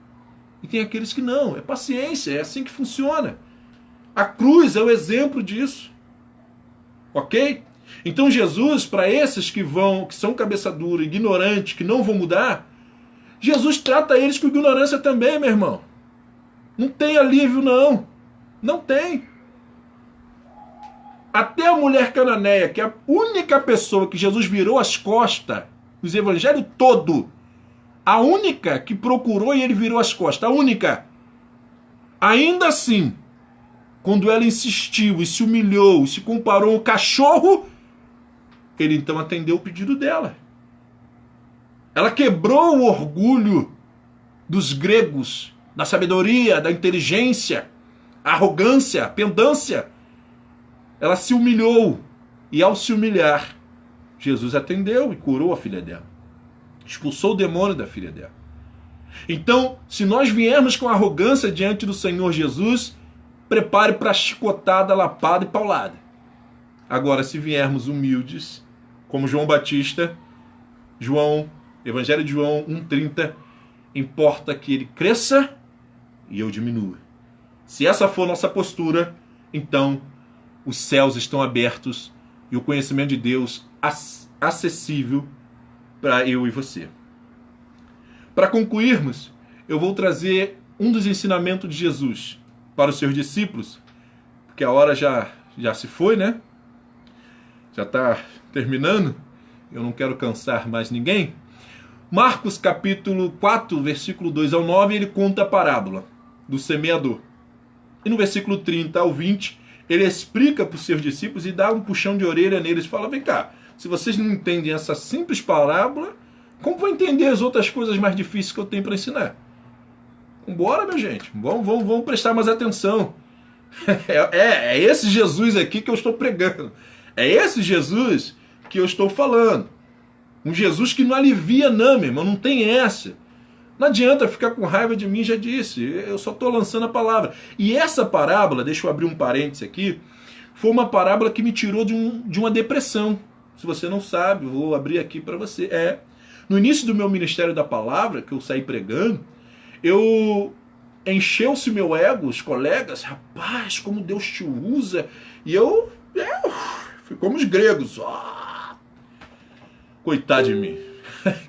e tem aqueles que não. É paciência, é assim que funciona. A cruz é o exemplo disso. Ok? Então Jesus, para esses que são cabeça dura, ignorantes, que não vão mudar, Jesus trata eles com ignorância também, meu irmão. Não tem alívio, não. Não tem. Até a mulher cananeia, que é a única pessoa que Jesus virou as costas nos evangelhos todo, a única que procurou e ele virou as costas, a única. Ainda assim, quando ela insistiu e se humilhou, se comparou ao cachorro, ele então atendeu o pedido dela. Ela quebrou o orgulho dos gregos, da sabedoria, da inteligência, a arrogância, a pendância. Ela se humilhou e ao se humilhar, Jesus atendeu e curou a filha dela. Expulsou o demônio da filha dela. Então, se nós viermos com arrogância diante do Senhor Jesus, prepare para chicotada, lapada e paulada. Agora, se viermos humildes, como João Batista, Evangelho de João 1,30, importa que ele cresça e eu diminua. Se essa for nossa postura, então os céus estão abertos e o conhecimento de Deus acessível para eu e você. Para concluirmos, eu vou trazer um dos ensinamentos de Jesus para os seus discípulos, porque a hora já se foi, né? Já está terminando, eu não quero cansar mais ninguém. Marcos capítulo 4, versículo 2 ao 9, ele conta a parábola do semeador. E no versículo 30 ao 20, ele explica para os seus discípulos e dá um puxão de orelha neles. Fala, vem cá, se vocês não entendem essa simples parábola, como vão entender as outras coisas mais difíceis que eu tenho para ensinar? Vambora, minha gente, vamos prestar mais atenção. É esse Jesus aqui que eu estou pregando. É esse Jesus que eu estou falando. Um Jesus que não alivia não, meu irmão, não tem essa. Não adianta ficar com raiva de mim, já disse, eu só estou lançando a palavra. E essa parábola, deixa eu abrir um parênteses aqui, foi uma parábola que me tirou de uma depressão. Se você não sabe, vou abrir aqui para você. No início do meu ministério da palavra, que eu saí pregando, encheu-se meu ego, os colegas, rapaz, como Deus te usa. E eu fui como os gregos. Coitado de mim,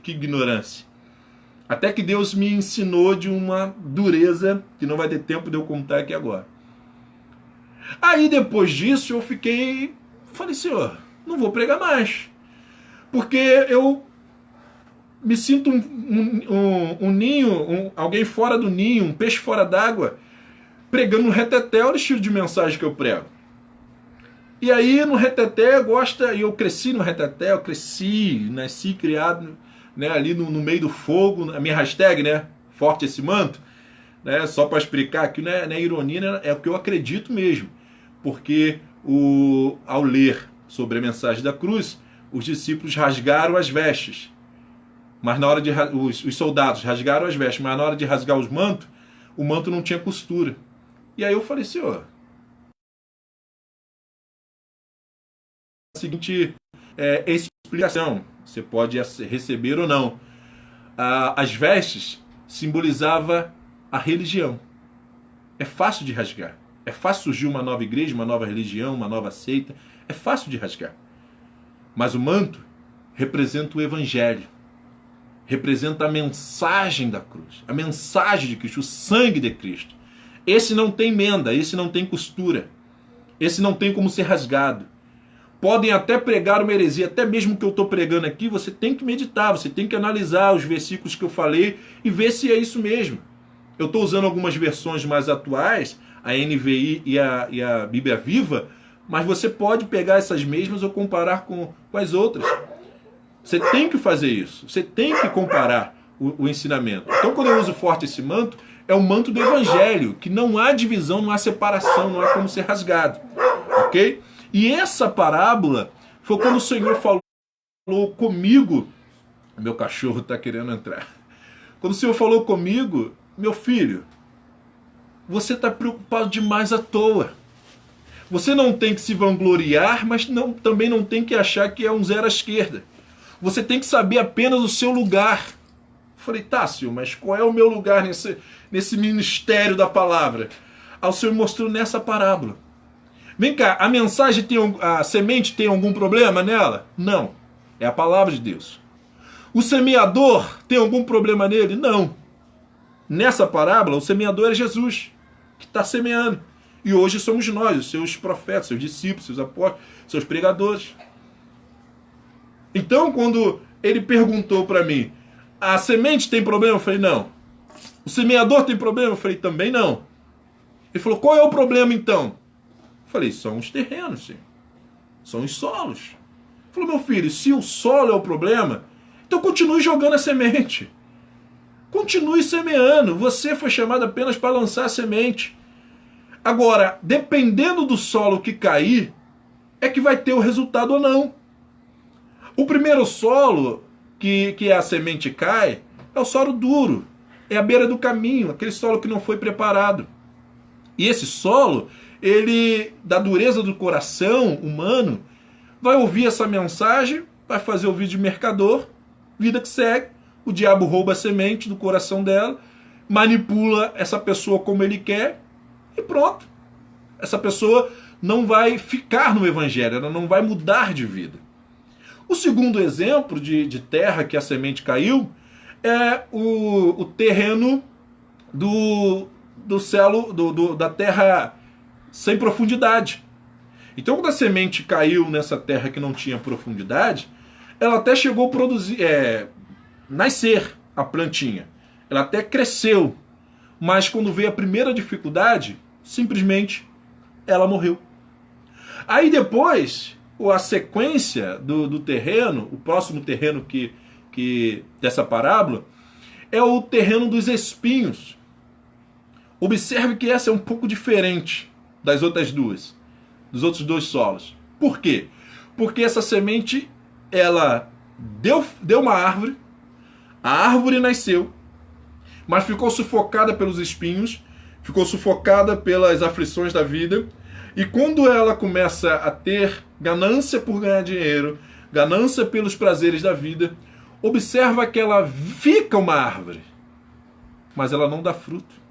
que ignorância. Até que Deus me ensinou de uma dureza que não vai ter tempo de eu contar aqui agora. Aí depois disso eu falei, Senhor, não vou pregar mais. Porque eu me sinto um ninho, alguém fora do ninho, um peixe fora d'água, pregando no reteté. Olha o estilo de mensagem que eu prego. E aí no reteté e eu cresci no reteté, nasci criado, né, ali no meio do fogo, a minha hashtag, né, forte esse manto, né, só para explicar aqui, não é ironia, né, é o que eu acredito mesmo, porque ao ler sobre a mensagem da cruz, os discípulos rasgaram as vestes, mas na hora de os soldados rasgaram as vestes, mas na hora de rasgar o manto não tinha costura. E aí eu falei, Senhor, a seguinte explicação, você pode receber ou não. As vestes simbolizavam a religião. É fácil de rasgar. É fácil surgir uma nova igreja, uma nova religião, uma nova seita. É fácil de rasgar. Mas o manto representa o evangelho. Representa a mensagem da cruz. A mensagem de Cristo, o sangue de Cristo. Esse não tem emenda, esse não tem costura. Esse não tem como ser rasgado. Podem até pregar uma heresia, até mesmo que eu estou pregando aqui, você tem que meditar, você tem que analisar os versículos que eu falei e ver se é isso mesmo. Eu estou usando algumas versões mais atuais, a NVI e a Bíblia Viva, mas você pode pegar essas mesmas ou comparar com as outras. Você tem que fazer isso, você tem que comparar o ensinamento. Então quando eu uso forte esse manto, é o manto do Evangelho, que não há divisão, não há separação, não há como ser rasgado. Ok? E essa parábola foi quando o Senhor falou comigo. Meu cachorro está querendo entrar. Quando o Senhor falou comigo, meu filho, você está preocupado demais à toa. Você não tem que se vangloriar, mas também não tem que achar que é um zero à esquerda. Você tem que saber apenas o seu lugar. Eu falei, tá, Senhor, mas qual é o meu lugar nesse ministério da palavra? Aí o Senhor mostrou nessa parábola. Vem cá, a semente tem algum problema nela? Não. É a palavra de Deus. O semeador tem algum problema nele? Não. Nessa parábola, o semeador é Jesus. que está semeando. E hoje somos nós, os seus profetas, seus discípulos, seus apóstolos, seus pregadores. Então, quando ele perguntou para mim, a semente tem problema? Eu falei, não. O semeador tem problema? Eu falei, também não. Ele falou, qual é o problema então? Eu falei, são os terrenos, sim. São os solos. Ele falou, meu filho, se o solo é o problema, então continue jogando a semente. Continue semeando. Você foi chamado apenas para lançar a semente. Agora, dependendo do solo que cair, é que vai ter o resultado ou não. O primeiro solo que a semente cai é o solo duro. É a beira do caminho, aquele solo que não foi preparado. E esse solo, ele, da dureza do coração humano, vai ouvir essa mensagem, vai fazer o vídeo de mercador, vida que segue, o diabo rouba a semente do coração dela, manipula essa pessoa como ele quer e pronto. Essa pessoa não vai ficar no evangelho, ela não vai mudar de vida. O segundo exemplo de terra que a semente caiu é o terreno da terra sem profundidade. Então, quando a semente caiu nessa terra que não tinha profundidade, ela até chegou a produzir, nascer a plantinha. Ela até cresceu, mas quando veio a primeira dificuldade, simplesmente ela morreu. Aí depois, a sequência do terreno, o próximo terreno que dessa parábola, é o terreno dos espinhos. Observe que essa é um pouco diferente das outras duas, dos outros dois solos. Por quê? Porque essa semente, ela deu uma árvore, a árvore nasceu, mas ficou sufocada pelos espinhos, ficou sufocada pelas aflições da vida, e quando ela começa a ter ganância por ganhar dinheiro, ganância pelos prazeres da vida, observa que ela fica uma árvore, mas ela não dá fruto.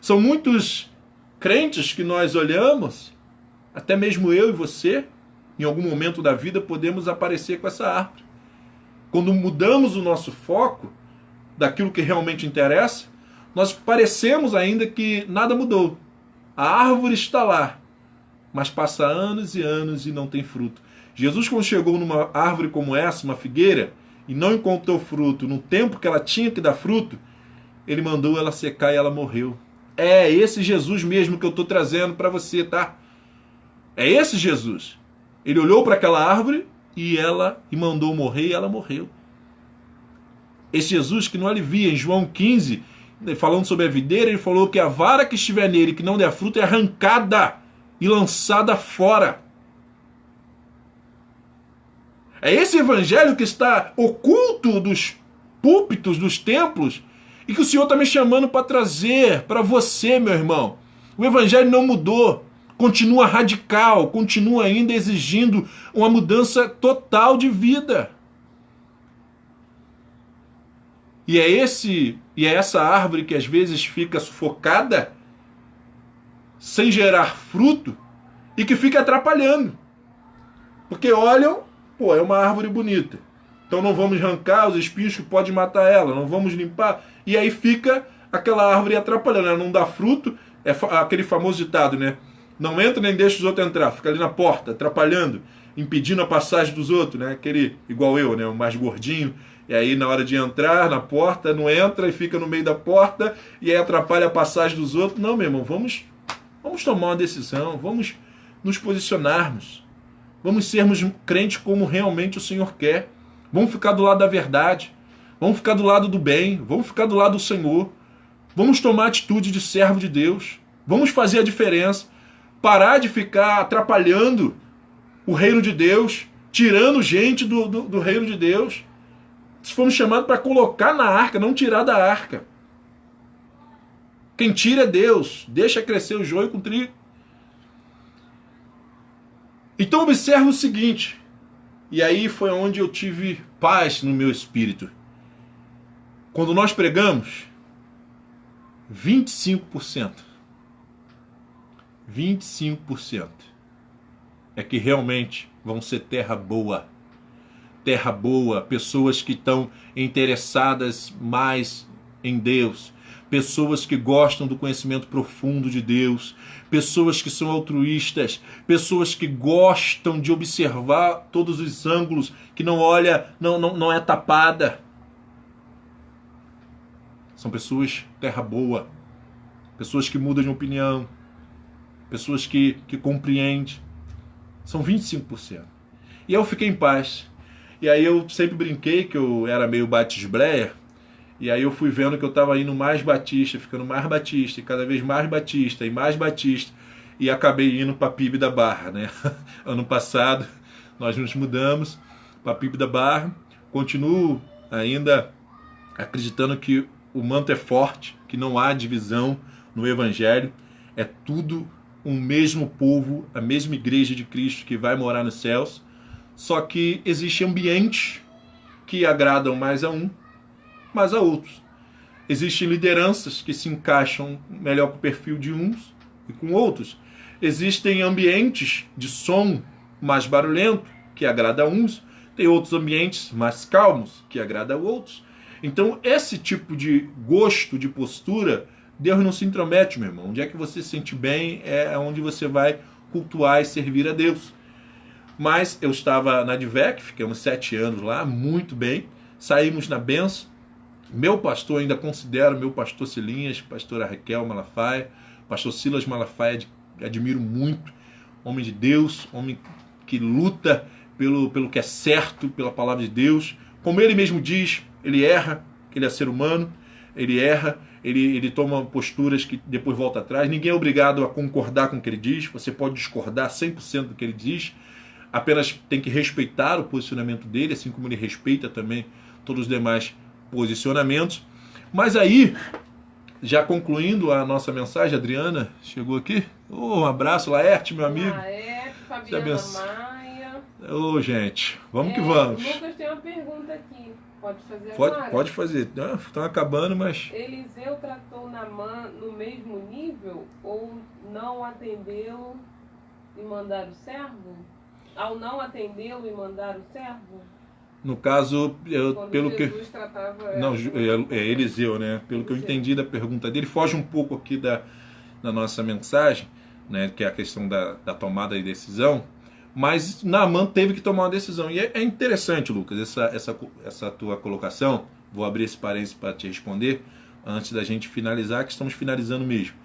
São muitos crentes que nós olhamos, até mesmo eu e você, em algum momento da vida podemos aparecer com essa árvore. Quando mudamos o nosso foco daquilo que realmente interessa, nós parecemos ainda que nada mudou. A árvore está lá, mas passa anos e anos e não tem fruto. Jesus, quando chegou numa árvore como essa, uma figueira, e não encontrou fruto no tempo que ela tinha que dar fruto, ele mandou ela secar e ela morreu. É esse Jesus mesmo que eu estou trazendo para você, tá? É esse Jesus. Ele olhou para aquela árvore e mandou morrer e ela morreu. Esse Jesus que não alivia, em João 15, falando sobre a videira, ele falou que a vara que estiver nele e que não der fruto é arrancada e lançada fora. É esse evangelho que está oculto dos púlpitos, dos templos, e que o Senhor está me chamando para trazer para você, meu irmão. O evangelho não mudou, continua radical, continua ainda exigindo uma mudança total de vida. E é essa árvore que às vezes fica sufocada, sem gerar fruto, e que fica atrapalhando. Porque olham, é uma árvore bonita, então não vamos arrancar os espinhos que podem matar ela, não vamos limpar, e aí fica aquela árvore atrapalhando, ela não dá fruto, é aquele famoso ditado, né? Não entra nem deixa os outros entrar, fica ali na porta, atrapalhando, impedindo a passagem dos outros, né? Aquele, igual eu, né? O mais gordinho, e aí na hora de entrar na porta, não entra e fica no meio da porta, e aí atrapalha a passagem dos outros. Não, meu irmão, vamos tomar uma decisão, vamos nos posicionarmos, vamos sermos crentes como realmente o Senhor quer, vamos ficar do lado da verdade, vamos ficar do lado do bem, vamos ficar do lado do Senhor, vamos tomar atitude de servo de Deus, vamos fazer a diferença, parar de ficar atrapalhando o reino de Deus, tirando gente do reino de Deus. Fomos chamados para colocar na arca, não tirar da arca. Quem tira é Deus, deixa crescer o joio com o trigo. Então observa o seguinte, e aí foi onde eu tive paz no meu espírito. Quando nós pregamos, 25% é que realmente vão ser terra boa, pessoas que estão interessadas mais em Deus, pessoas que gostam do conhecimento profundo de Deus, pessoas que são altruístas, pessoas que gostam de observar todos os ângulos, que não é tapada. São pessoas terra boa, pessoas que mudam de opinião, pessoas que compreendem. São 25%. E eu fiquei em paz. E aí eu sempre brinquei que eu era meio batisbleia. E aí eu fui vendo que eu estava indo mais batista, ficando mais batista, e cada vez mais batista, e mais batista. E acabei indo para a PIB da Barra, né? Ano passado nós nos mudamos para a PIB da Barra. Continuo ainda acreditando que o manto é forte, que não há divisão no Evangelho. É tudo um mesmo povo, a mesma igreja de Cristo que vai morar nos céus. Só que existem ambientes que agradam mais a um, mais a outros. Existem lideranças que se encaixam melhor com o perfil de uns e com outros. Existem ambientes de som mais barulhento, que agrada a uns. Tem outros ambientes mais calmos, que agrada a outros. Então, esse tipo de gosto, de postura, Deus não se intromete, meu irmão. Onde é que você se sente bem é onde você vai cultuar e servir a Deus. Mas eu estava na Advec, ficamos 7 anos lá, muito bem. Saímos na benção. Meu pastor, ainda considero meu pastor Silinhas, pastora Raquel Malafaia, pastor Silas Malafaia, admiro muito. Homem de Deus, homem que luta pelo que é certo, pela palavra de Deus. Como ele mesmo diz, ele erra, ele é ser humano, ele erra, ele toma posturas que depois volta atrás. Ninguém é obrigado a concordar com o que ele diz, você pode discordar 100% do que ele diz, apenas tem que respeitar o posicionamento dele, assim como ele respeita também todos os demais posicionamentos. Mas aí, já concluindo a nossa mensagem, Adriana chegou aqui. Um abraço, Laerte, meu amigo. Laerte, Fabiana Maia. Gente, vamos que vamos. O Lucas tem uma pergunta aqui. Pode fazer agora? Pode fazer. Estão acabando, mas... Eliseu tratou Naamã no mesmo nível ou não atendeu e mandar o servo? Ao não atendê-lo e mandar o servo? No caso, pelo Jesus que... tratava... Não, é Eliseu, né? Pelo que eu entendi da pergunta dele, foge um pouco aqui da nossa mensagem, né? Que é a questão da tomada de decisão. Mas Naamã teve que tomar uma decisão. E é interessante, Lucas, essa tua colocação. Vou abrir esse parênteses para te responder antes da gente finalizar, que estamos finalizando mesmo.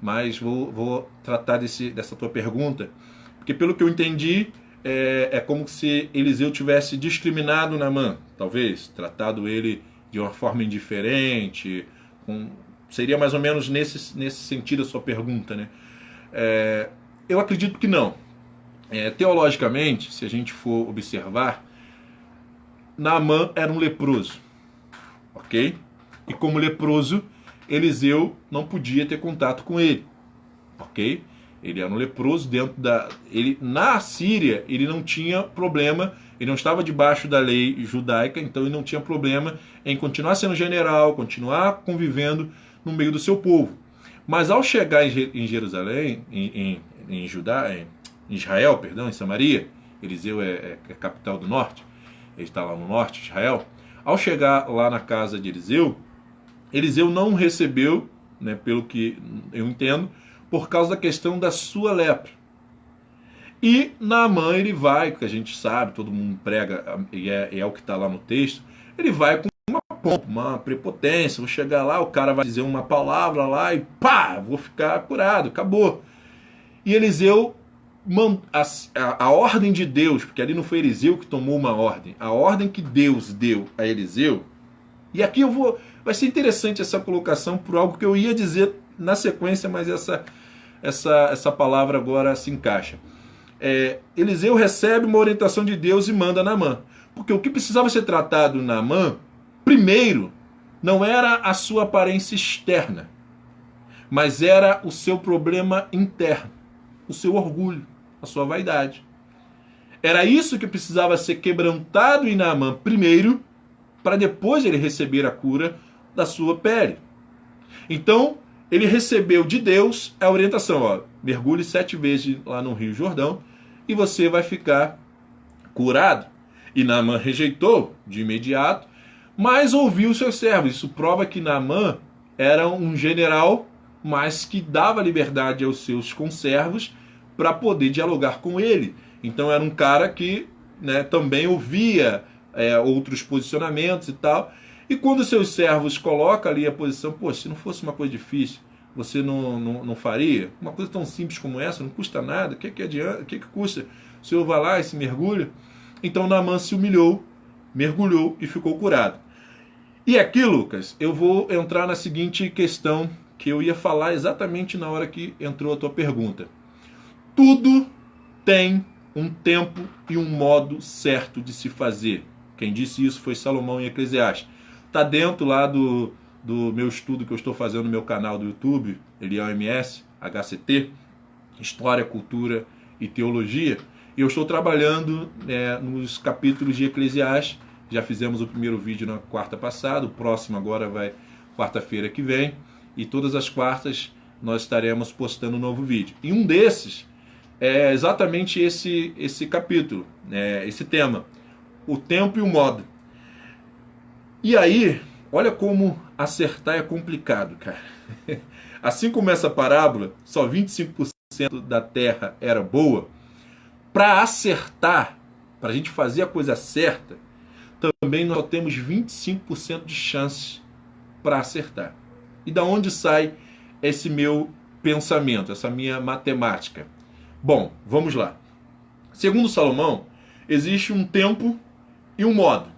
Mas vou tratar dessa tua pergunta, porque pelo que eu entendi, é como se Eliseu tivesse discriminado Naamã, talvez, tratado ele de uma forma indiferente. Seria mais ou menos nesse sentido a sua pergunta, né? Eu acredito que não. Teologicamente, se a gente for observar, Naamã era um leproso, ok? E como leproso, Eliseu não podia ter contato com ele, ok? Ele era um leproso na Síria, ele não tinha problema, ele não estava debaixo da lei judaica, então ele não tinha problema em continuar sendo general, continuar convivendo no meio do seu povo. Mas ao chegar em Jerusalém, em Israel, em Samaria, Eliseu é a capital do norte, ele está lá no norte, Israel. Ao chegar lá na casa de Eliseu, Eliseu não recebeu, né, pelo que eu entendo, por causa da questão da sua lepra. E Naamã, ele vai, que a gente sabe, todo mundo prega, e é o que está lá no texto, ele vai com uma pompa, uma prepotência, vou chegar lá, o cara vai dizer uma palavra lá e pá, vou ficar curado, acabou. E Eliseu, a ordem de Deus, porque ali não foi Eliseu que tomou uma ordem, a ordem que Deus deu a Eliseu, e aqui vai ser interessante essa colocação por algo que eu ia dizer na sequência, mas essa palavra agora se encaixa. Eliseu recebe uma orientação de Deus e manda Naamã. Porque o que precisava ser tratado Naamã, primeiro, não era a sua aparência externa, mas era o seu problema interno, o seu orgulho, a sua vaidade. Era isso que precisava ser quebrantado em Naamã primeiro, para depois ele receber a cura da sua pele. Então, ele recebeu de Deus a orientação, mergulhe 7 vezes lá no Rio Jordão e você vai ficar curado. E Naamã rejeitou de imediato, mas ouviu os seus servos. Isso prova que Naamã era um general, mas que dava liberdade aos seus conservos para poder dialogar com ele. Então era um cara que, né, também ouvia outros posicionamentos e tal. E quando seus servos colocam ali a posição, pô, se não fosse uma coisa difícil, você não faria? Uma coisa tão simples como essa, não custa nada, o que adianta, o que custa? O senhor vai lá e se mergulha? Então Naamã se humilhou, mergulhou e ficou curado. E aqui, Lucas, eu vou entrar na seguinte questão que eu ia falar exatamente na hora que entrou a tua pergunta. Tudo tem um tempo e um modo certo de se fazer. Quem disse isso foi Salomão em Eclesiastes. Está dentro lá do meu estudo que eu estou fazendo no meu canal do YouTube, Eliel MS, HCT, História, Cultura e Teologia. E eu estou trabalhando nos capítulos de Eclesiastes. Já fizemos o primeiro vídeo na quarta passada, o próximo agora vai quarta-feira que vem. E todas as quartas nós estaremos postando um novo vídeo. E um desses é exatamente esse capítulo, esse tema, o tempo e o modo. E aí, olha como acertar é complicado, cara. Assim como essa parábola, só 25% da terra era boa, para acertar, para a gente fazer a coisa certa, também nós temos 25% de chance para acertar. E da onde sai esse meu pensamento, essa minha matemática? Bom, vamos lá. Segundo Salomão, existe um tempo e um modo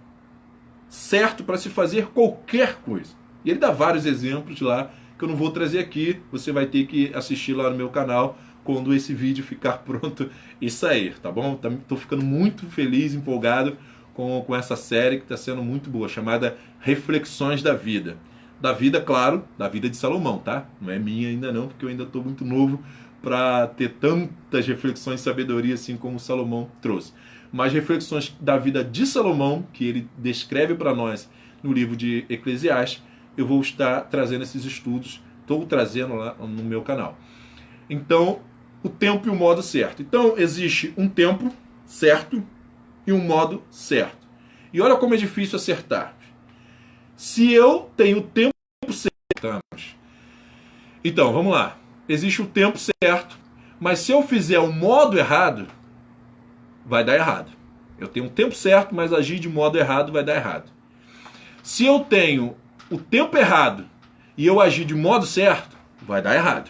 certo para se fazer qualquer coisa. E ele dá vários exemplos lá que eu não vou trazer aqui. Você vai ter que assistir lá no meu canal quando esse vídeo ficar pronto e sair, tá bom? Estou ficando muito feliz, empolgado com essa série que está sendo muito boa, chamada Reflexões da Vida. Da vida, claro, da vida de Salomão, tá? Não é minha ainda não, porque eu ainda estou muito novo para ter tantas reflexões e sabedoria assim como Salomão trouxe. Mas reflexões da vida de Salomão, que ele descreve para nós no livro de Eclesiastes, eu vou estar trazendo esses estudos, estou trazendo lá no meu canal. Então, o tempo e o modo certo. Então, existe um tempo certo e um modo certo. E olha como é difícil acertar. Se eu tenho o tempo certo, então, vamos lá. Existe o tempo certo, mas se eu fizer o modo errado, vai dar errado. Eu tenho um tempo certo, mas agir de modo errado vai dar errado. Se eu tenho o tempo errado e eu agir de modo certo, vai dar errado.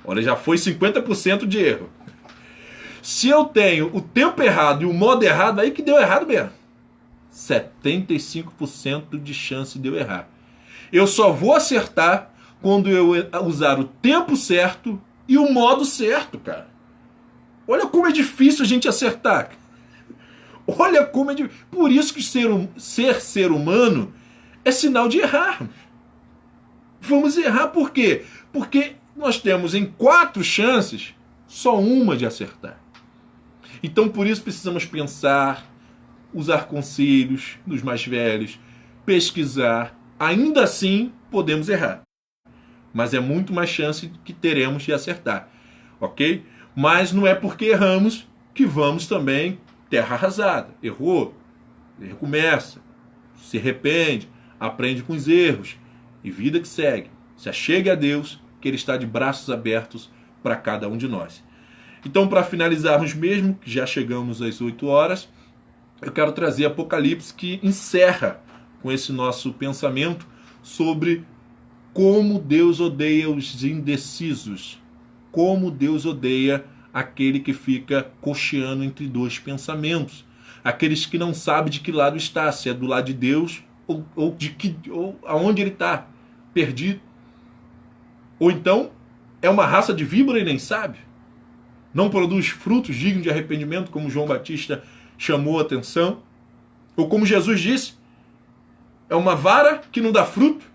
Olha, já foi 50% de erro. Se eu tenho o tempo errado e o modo errado, aí que deu errado mesmo. 75% de chance de eu errar. Eu só vou acertar quando eu usar o tempo certo e o modo certo, cara. Olha como é difícil a gente acertar. Olha como é difícil. Por isso que ser humano é sinal de errar. Vamos errar por quê? Porque nós temos em 4 chances só uma de acertar. Então por isso precisamos pensar, usar conselhos dos mais velhos, pesquisar. Ainda assim podemos errar. Mas é muito mais chance que teremos de acertar. Ok? Mas não é porque erramos que vamos também terra arrasada. Errou, recomeça, se arrepende, aprende com os erros e vida que segue. Se achegue a Deus, que Ele está de braços abertos para cada um de nós. Então, para finalizarmos mesmo, que já chegamos às 8 horas, eu quero trazer Apocalipse, que encerra com esse nosso pensamento sobre como Deus odeia os indecisos, como Deus odeia aquele que fica cocheando entre 2 pensamentos, aqueles que não sabem de que lado está, se é do lado de Deus ou aonde ele está, perdido. Ou então é uma raça de víbora e nem sabe, não produz frutos dignos de arrependimento, como João Batista chamou a atenção, ou como Jesus disse, é uma vara que não dá fruto,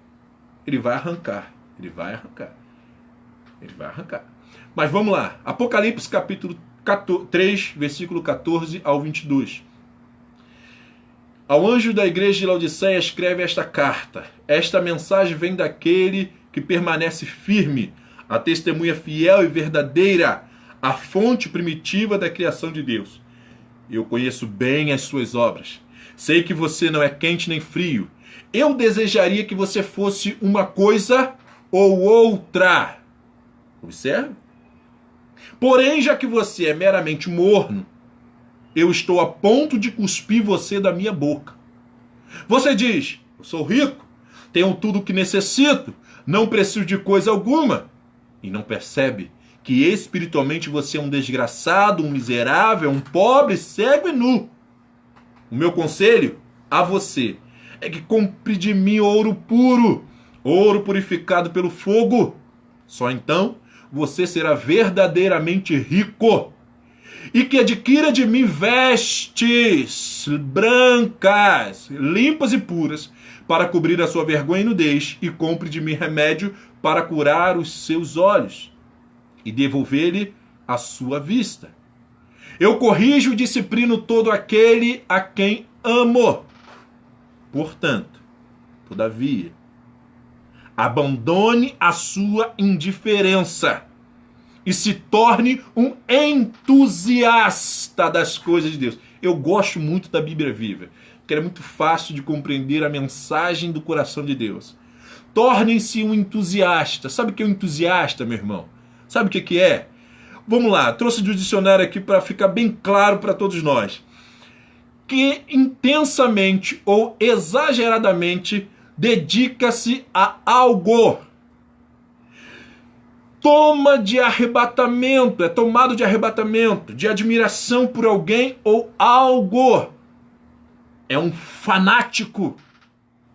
ele vai arrancar, ele vai arrancar, ele vai arrancar. Mas vamos lá, Apocalipse capítulo 3, versículo 14 ao 22. Ao anjo da igreja de Laodiceia escreve esta carta. Esta mensagem vem daquele que permanece firme, a testemunha fiel e verdadeira, a fonte primitiva da criação de Deus. Eu conheço bem as suas obras. Sei que você não é quente nem frio. eu desejaria que você fosse uma coisa ou outra. Observe. Porém, já que você é meramente morno, eu estou a ponto de cuspir você da minha boca. Você diz, eu sou rico, tenho tudo o que necessito, não preciso de coisa alguma. E não percebe que espiritualmente você é um desgraçado, um miserável, um pobre, cego e nu. O meu conselho a você é que compre de mim ouro puro, ouro purificado pelo fogo. Só então você será verdadeiramente rico. E que adquira de mim vestes brancas, limpas e puras, para cobrir a sua vergonha e nudez, e compre de mim remédio para curar os seus olhos, e devolver-lhe a sua vista. Eu corrijo e disciplino todo aquele a quem amo. Portanto, todavia, abandone a sua indiferença e se torne um entusiasta das coisas de Deus. Eu gosto muito da Bíblia Viva, porque é muito fácil de compreender a mensagem do coração de Deus. Tornem-se um entusiasta. Sabe o que é um entusiasta, meu irmão? Sabe o que é? Vamos lá, trouxe do dicionário aqui para ficar bem claro para todos nós. Que intensamente ou exageradamente dedica-se a algo. Tomado de arrebatamento, de admiração por alguém ou algo. É um fanático.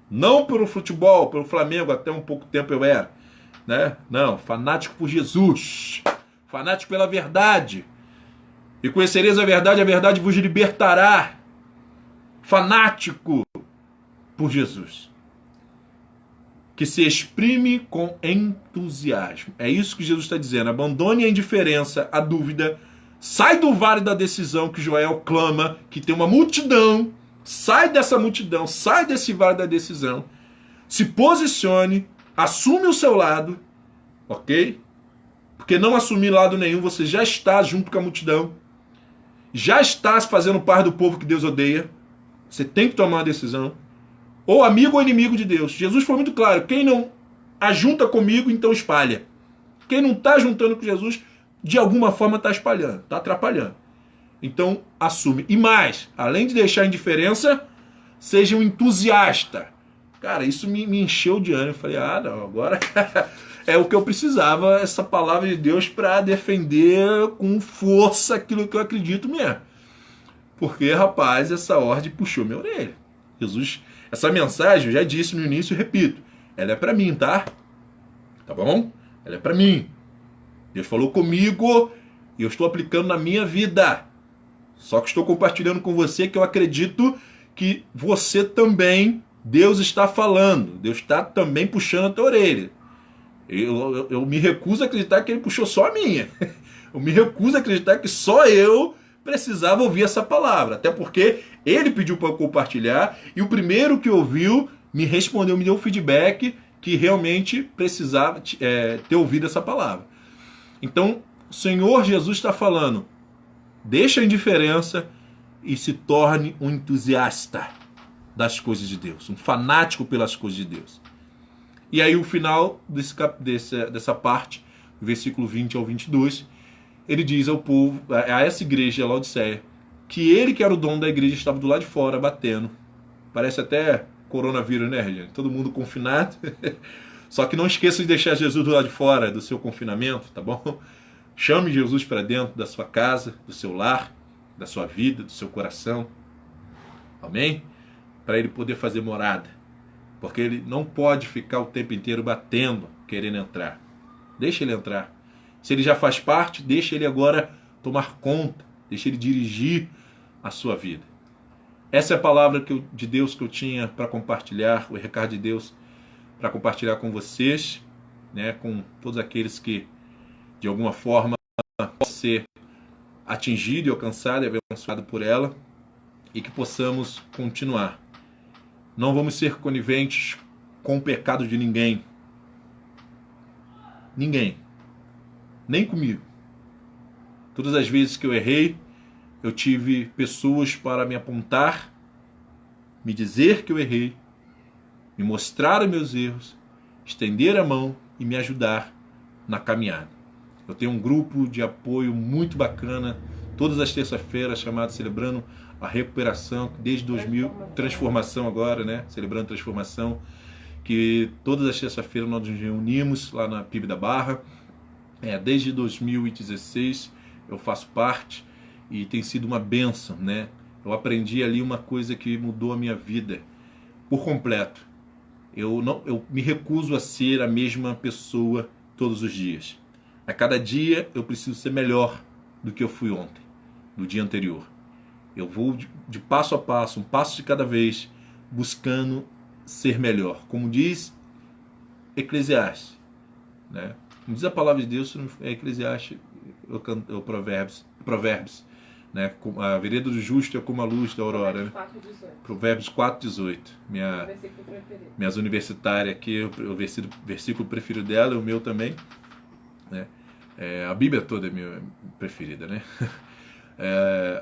Não pelo futebol, pelo Flamengo, até um pouco tempo eu era. Né? Não, fanático por Jesus. Fanático pela verdade. E conhecereis a verdade vos libertará. Fanático por Jesus. Que se exprime com entusiasmo. É isso que Jesus está dizendo. Abandone a indiferença, a dúvida. Sai do vale da decisão que Joel clama, que tem uma multidão. Sai dessa multidão, sai desse vale da decisão. Se posicione, assume o seu lado, ok? Porque não assumir lado nenhum, você já está junto com a multidão. Já está fazendo parte do povo que Deus odeia. Você tem que tomar uma decisão. Ou amigo ou inimigo de Deus. Jesus foi muito claro. Quem não ajunta comigo, então espalha. Quem não está juntando com Jesus, de alguma forma está espalhando, está atrapalhando. Então, assume. E mais, além de deixar a indiferença, seja um entusiasta. Cara, isso me encheu de ânimo. Eu falei, não, agora é o que eu precisava, essa palavra de Deus para defender com força aquilo que eu acredito mesmo. Porque, rapaz, essa ordem puxou minha orelha. Jesus... Essa mensagem, eu já disse no início e repito, ela é para mim, tá? Tá bom? Ela é para mim. Deus falou comigo e eu estou aplicando na minha vida. Só que estou compartilhando com você que eu acredito que você também, Deus está falando. Deus está também puxando a tua orelha. Eu me recuso a acreditar que ele puxou só a minha. Eu me recuso a acreditar que só eu precisava ouvir essa palavra. Até porque ele pediu para compartilhar e o primeiro que ouviu me respondeu, me deu feedback que realmente precisava ter ouvido essa palavra. Então, o Senhor Jesus está falando, deixa a indiferença e se torne um entusiasta das coisas de Deus, um fanático pelas coisas de Deus. E aí o final dessa parte, versículo 20 ao 22, ele diz ao povo, a essa igreja, a Laodiceia, que ele que era o dono da igreja estava do lado de fora, batendo. Parece até coronavírus, né, gente? Todo mundo confinado. Só que não esqueça de deixar Jesus do lado de fora do seu confinamento, tá bom? Chame Jesus para dentro da sua casa, do seu lar, da sua vida, do seu coração. Amém? Para ele poder fazer morada. Porque ele não pode ficar o tempo inteiro batendo, querendo entrar. Deixa ele entrar. Se ele já faz parte, deixa ele agora tomar conta. Deixa ele dirigir a sua vida. Essa é a palavra de Deus que eu tinha para compartilhar, o recado de Deus para compartilhar com vocês, né, com todos aqueles que, de alguma forma, possam ser atingidos e alcançados e abençoados por ela, e que possamos continuar. Não vamos ser coniventes com o pecado de ninguém. Ninguém. Nem comigo. Todas as vezes que eu errei, eu tive pessoas para me apontar, me dizer que eu errei me mostrar os meus erros, estender a mão e me ajudar na caminhada. Eu tenho um grupo de apoio muito bacana, todas as terças-feiras, chamado Celebrando a Recuperação, desde 2000, Transformação agora, né? Celebrando Transformação, que todas as terças-feiras nós nos reunimos lá na PIB da Barra. Desde 2016 eu faço parte e tem sido uma bênção, né? Eu aprendi ali uma coisa que mudou a minha vida por completo. Eu me recuso a ser a mesma pessoa todos os dias. A cada dia eu preciso ser melhor do que eu fui ontem, do dia anterior. Eu vou de passo a passo, um passo de cada vez, buscando ser melhor. Como diz Eclesiastes, né? Como diz a palavra de Deus, é Eclesiastes ou Provérbios, né? A vereda do justo é como a luz da aurora. Né? Provérbios 4,18. Minhas universitárias aqui, o versículo preferido dela, o meu também. Né? A Bíblia toda é minha preferida, né?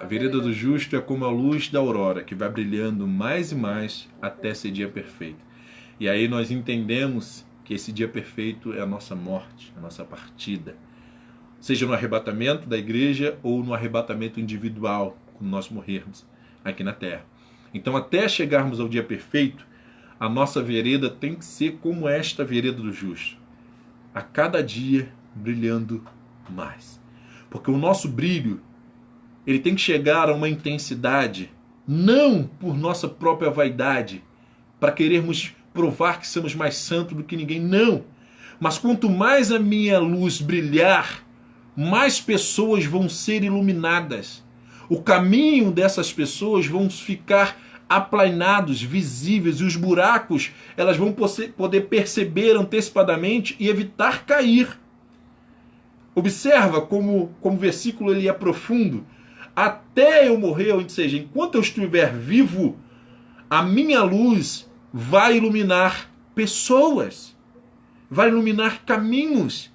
A vereda do justo é como a luz da aurora, que vai brilhando mais e mais até ser dia perfeito. E aí nós entendemos que esse dia perfeito é a nossa morte, a nossa partida. Seja no arrebatamento da igreja ou no arrebatamento individual, quando nós morrermos aqui na terra. Então, até chegarmos ao dia perfeito, a nossa vereda tem que ser como esta vereda do justo. A cada dia brilhando mais. Porque o nosso brilho, ele tem que chegar a uma intensidade, não por nossa própria vaidade, para querermos provar que somos mais santos do que ninguém, não. Mas quanto mais a minha luz brilhar, mais pessoas vão ser iluminadas. O caminho dessas pessoas vão ficar aplainados, visíveis, e os buracos elas vão poder perceber antecipadamente e evitar cair. Observa como o versículo ele é profundo. Até eu morrer, ou seja, enquanto eu estiver vivo, a minha luz vai iluminar pessoas, vai iluminar caminhos.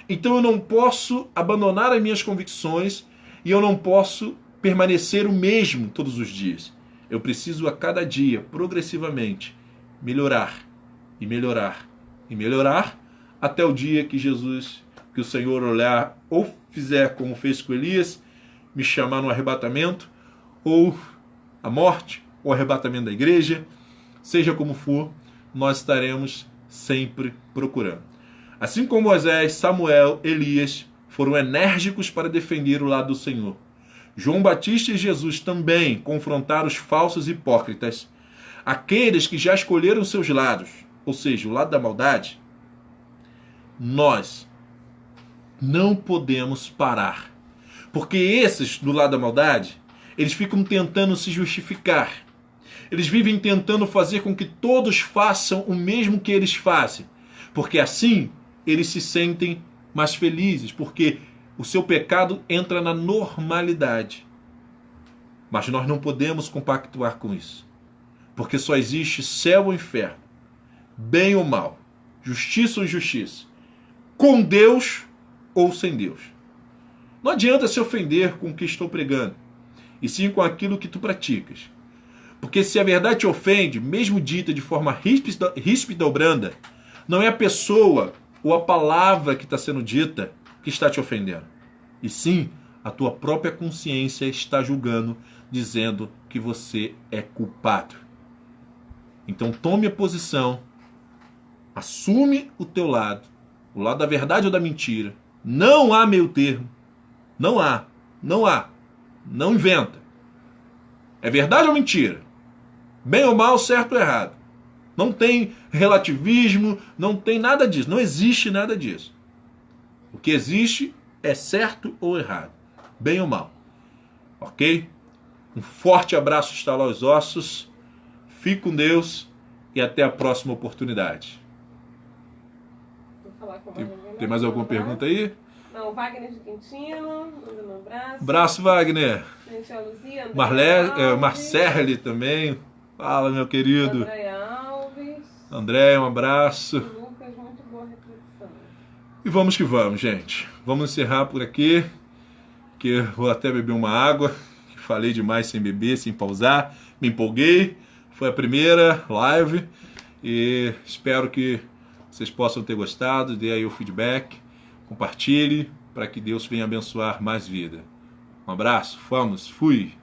Então eu não posso abandonar as minhas convicções e eu não posso permanecer o mesmo todos os dias. Eu preciso a cada dia, progressivamente, melhorar e melhorar e melhorar até o dia que o Senhor olhar ou fizer como fez com Elias, me chamar no arrebatamento, ou a morte, ou o arrebatamento da igreja, seja como for, nós estaremos sempre procurando. Assim como Moisés, Samuel, Elias foram enérgicos para defender o lado do Senhor, João Batista e Jesus também confrontaram os falsos hipócritas, aqueles que já escolheram seus lados, ou seja, o lado da maldade. Nós não podemos parar. Porque esses do lado da maldade, eles ficam tentando se justificar. Eles vivem tentando fazer com que todos façam o mesmo que eles fazem. Porque assim, eles se sentem mais felizes. Porque o seu pecado entra na normalidade. Mas nós não podemos compactuar com isso. Porque só existe céu ou inferno. Bem ou mal. Justiça ou injustiça. Com Deus ou sem Deus. Não adianta se ofender com o que estou pregando, e sim com aquilo que tu praticas. Porque se a verdade te ofende, mesmo dita de forma ríspida ou branda, não é a pessoa ou a palavra que está sendo dita que está te ofendendo. E sim, a tua própria consciência está julgando, dizendo que você é culpado. Então tome a posição, assume o teu lado, o lado da verdade ou da mentira. Não há meio termo. Não há. Não inventa. É verdade ou mentira? Bem ou mal, certo ou errado. Não tem relativismo, não tem nada disso. Não existe nada disso. O que existe é certo ou errado. Bem ou mal. Ok? Um forte abraço, estalar os ossos. Fique com Deus e até a próxima oportunidade. Tem mais alguma pergunta aí? Não, Wagner de Quintino, mandando um abraço. Abraço, Wagner. Gente, a Luzia, Marcele também. Fala, meu querido. André Alves. André, um abraço. Lucas, muito boa reflexão. E vamos que vamos, gente. Vamos encerrar por aqui, que eu vou até beber uma água. Falei demais sem beber, sem pausar. Me empolguei. Foi a primeira live. E espero que vocês possam ter gostado. Dê aí o feedback, compartilhe, para que Deus venha abençoar mais vida. Um abraço, fui!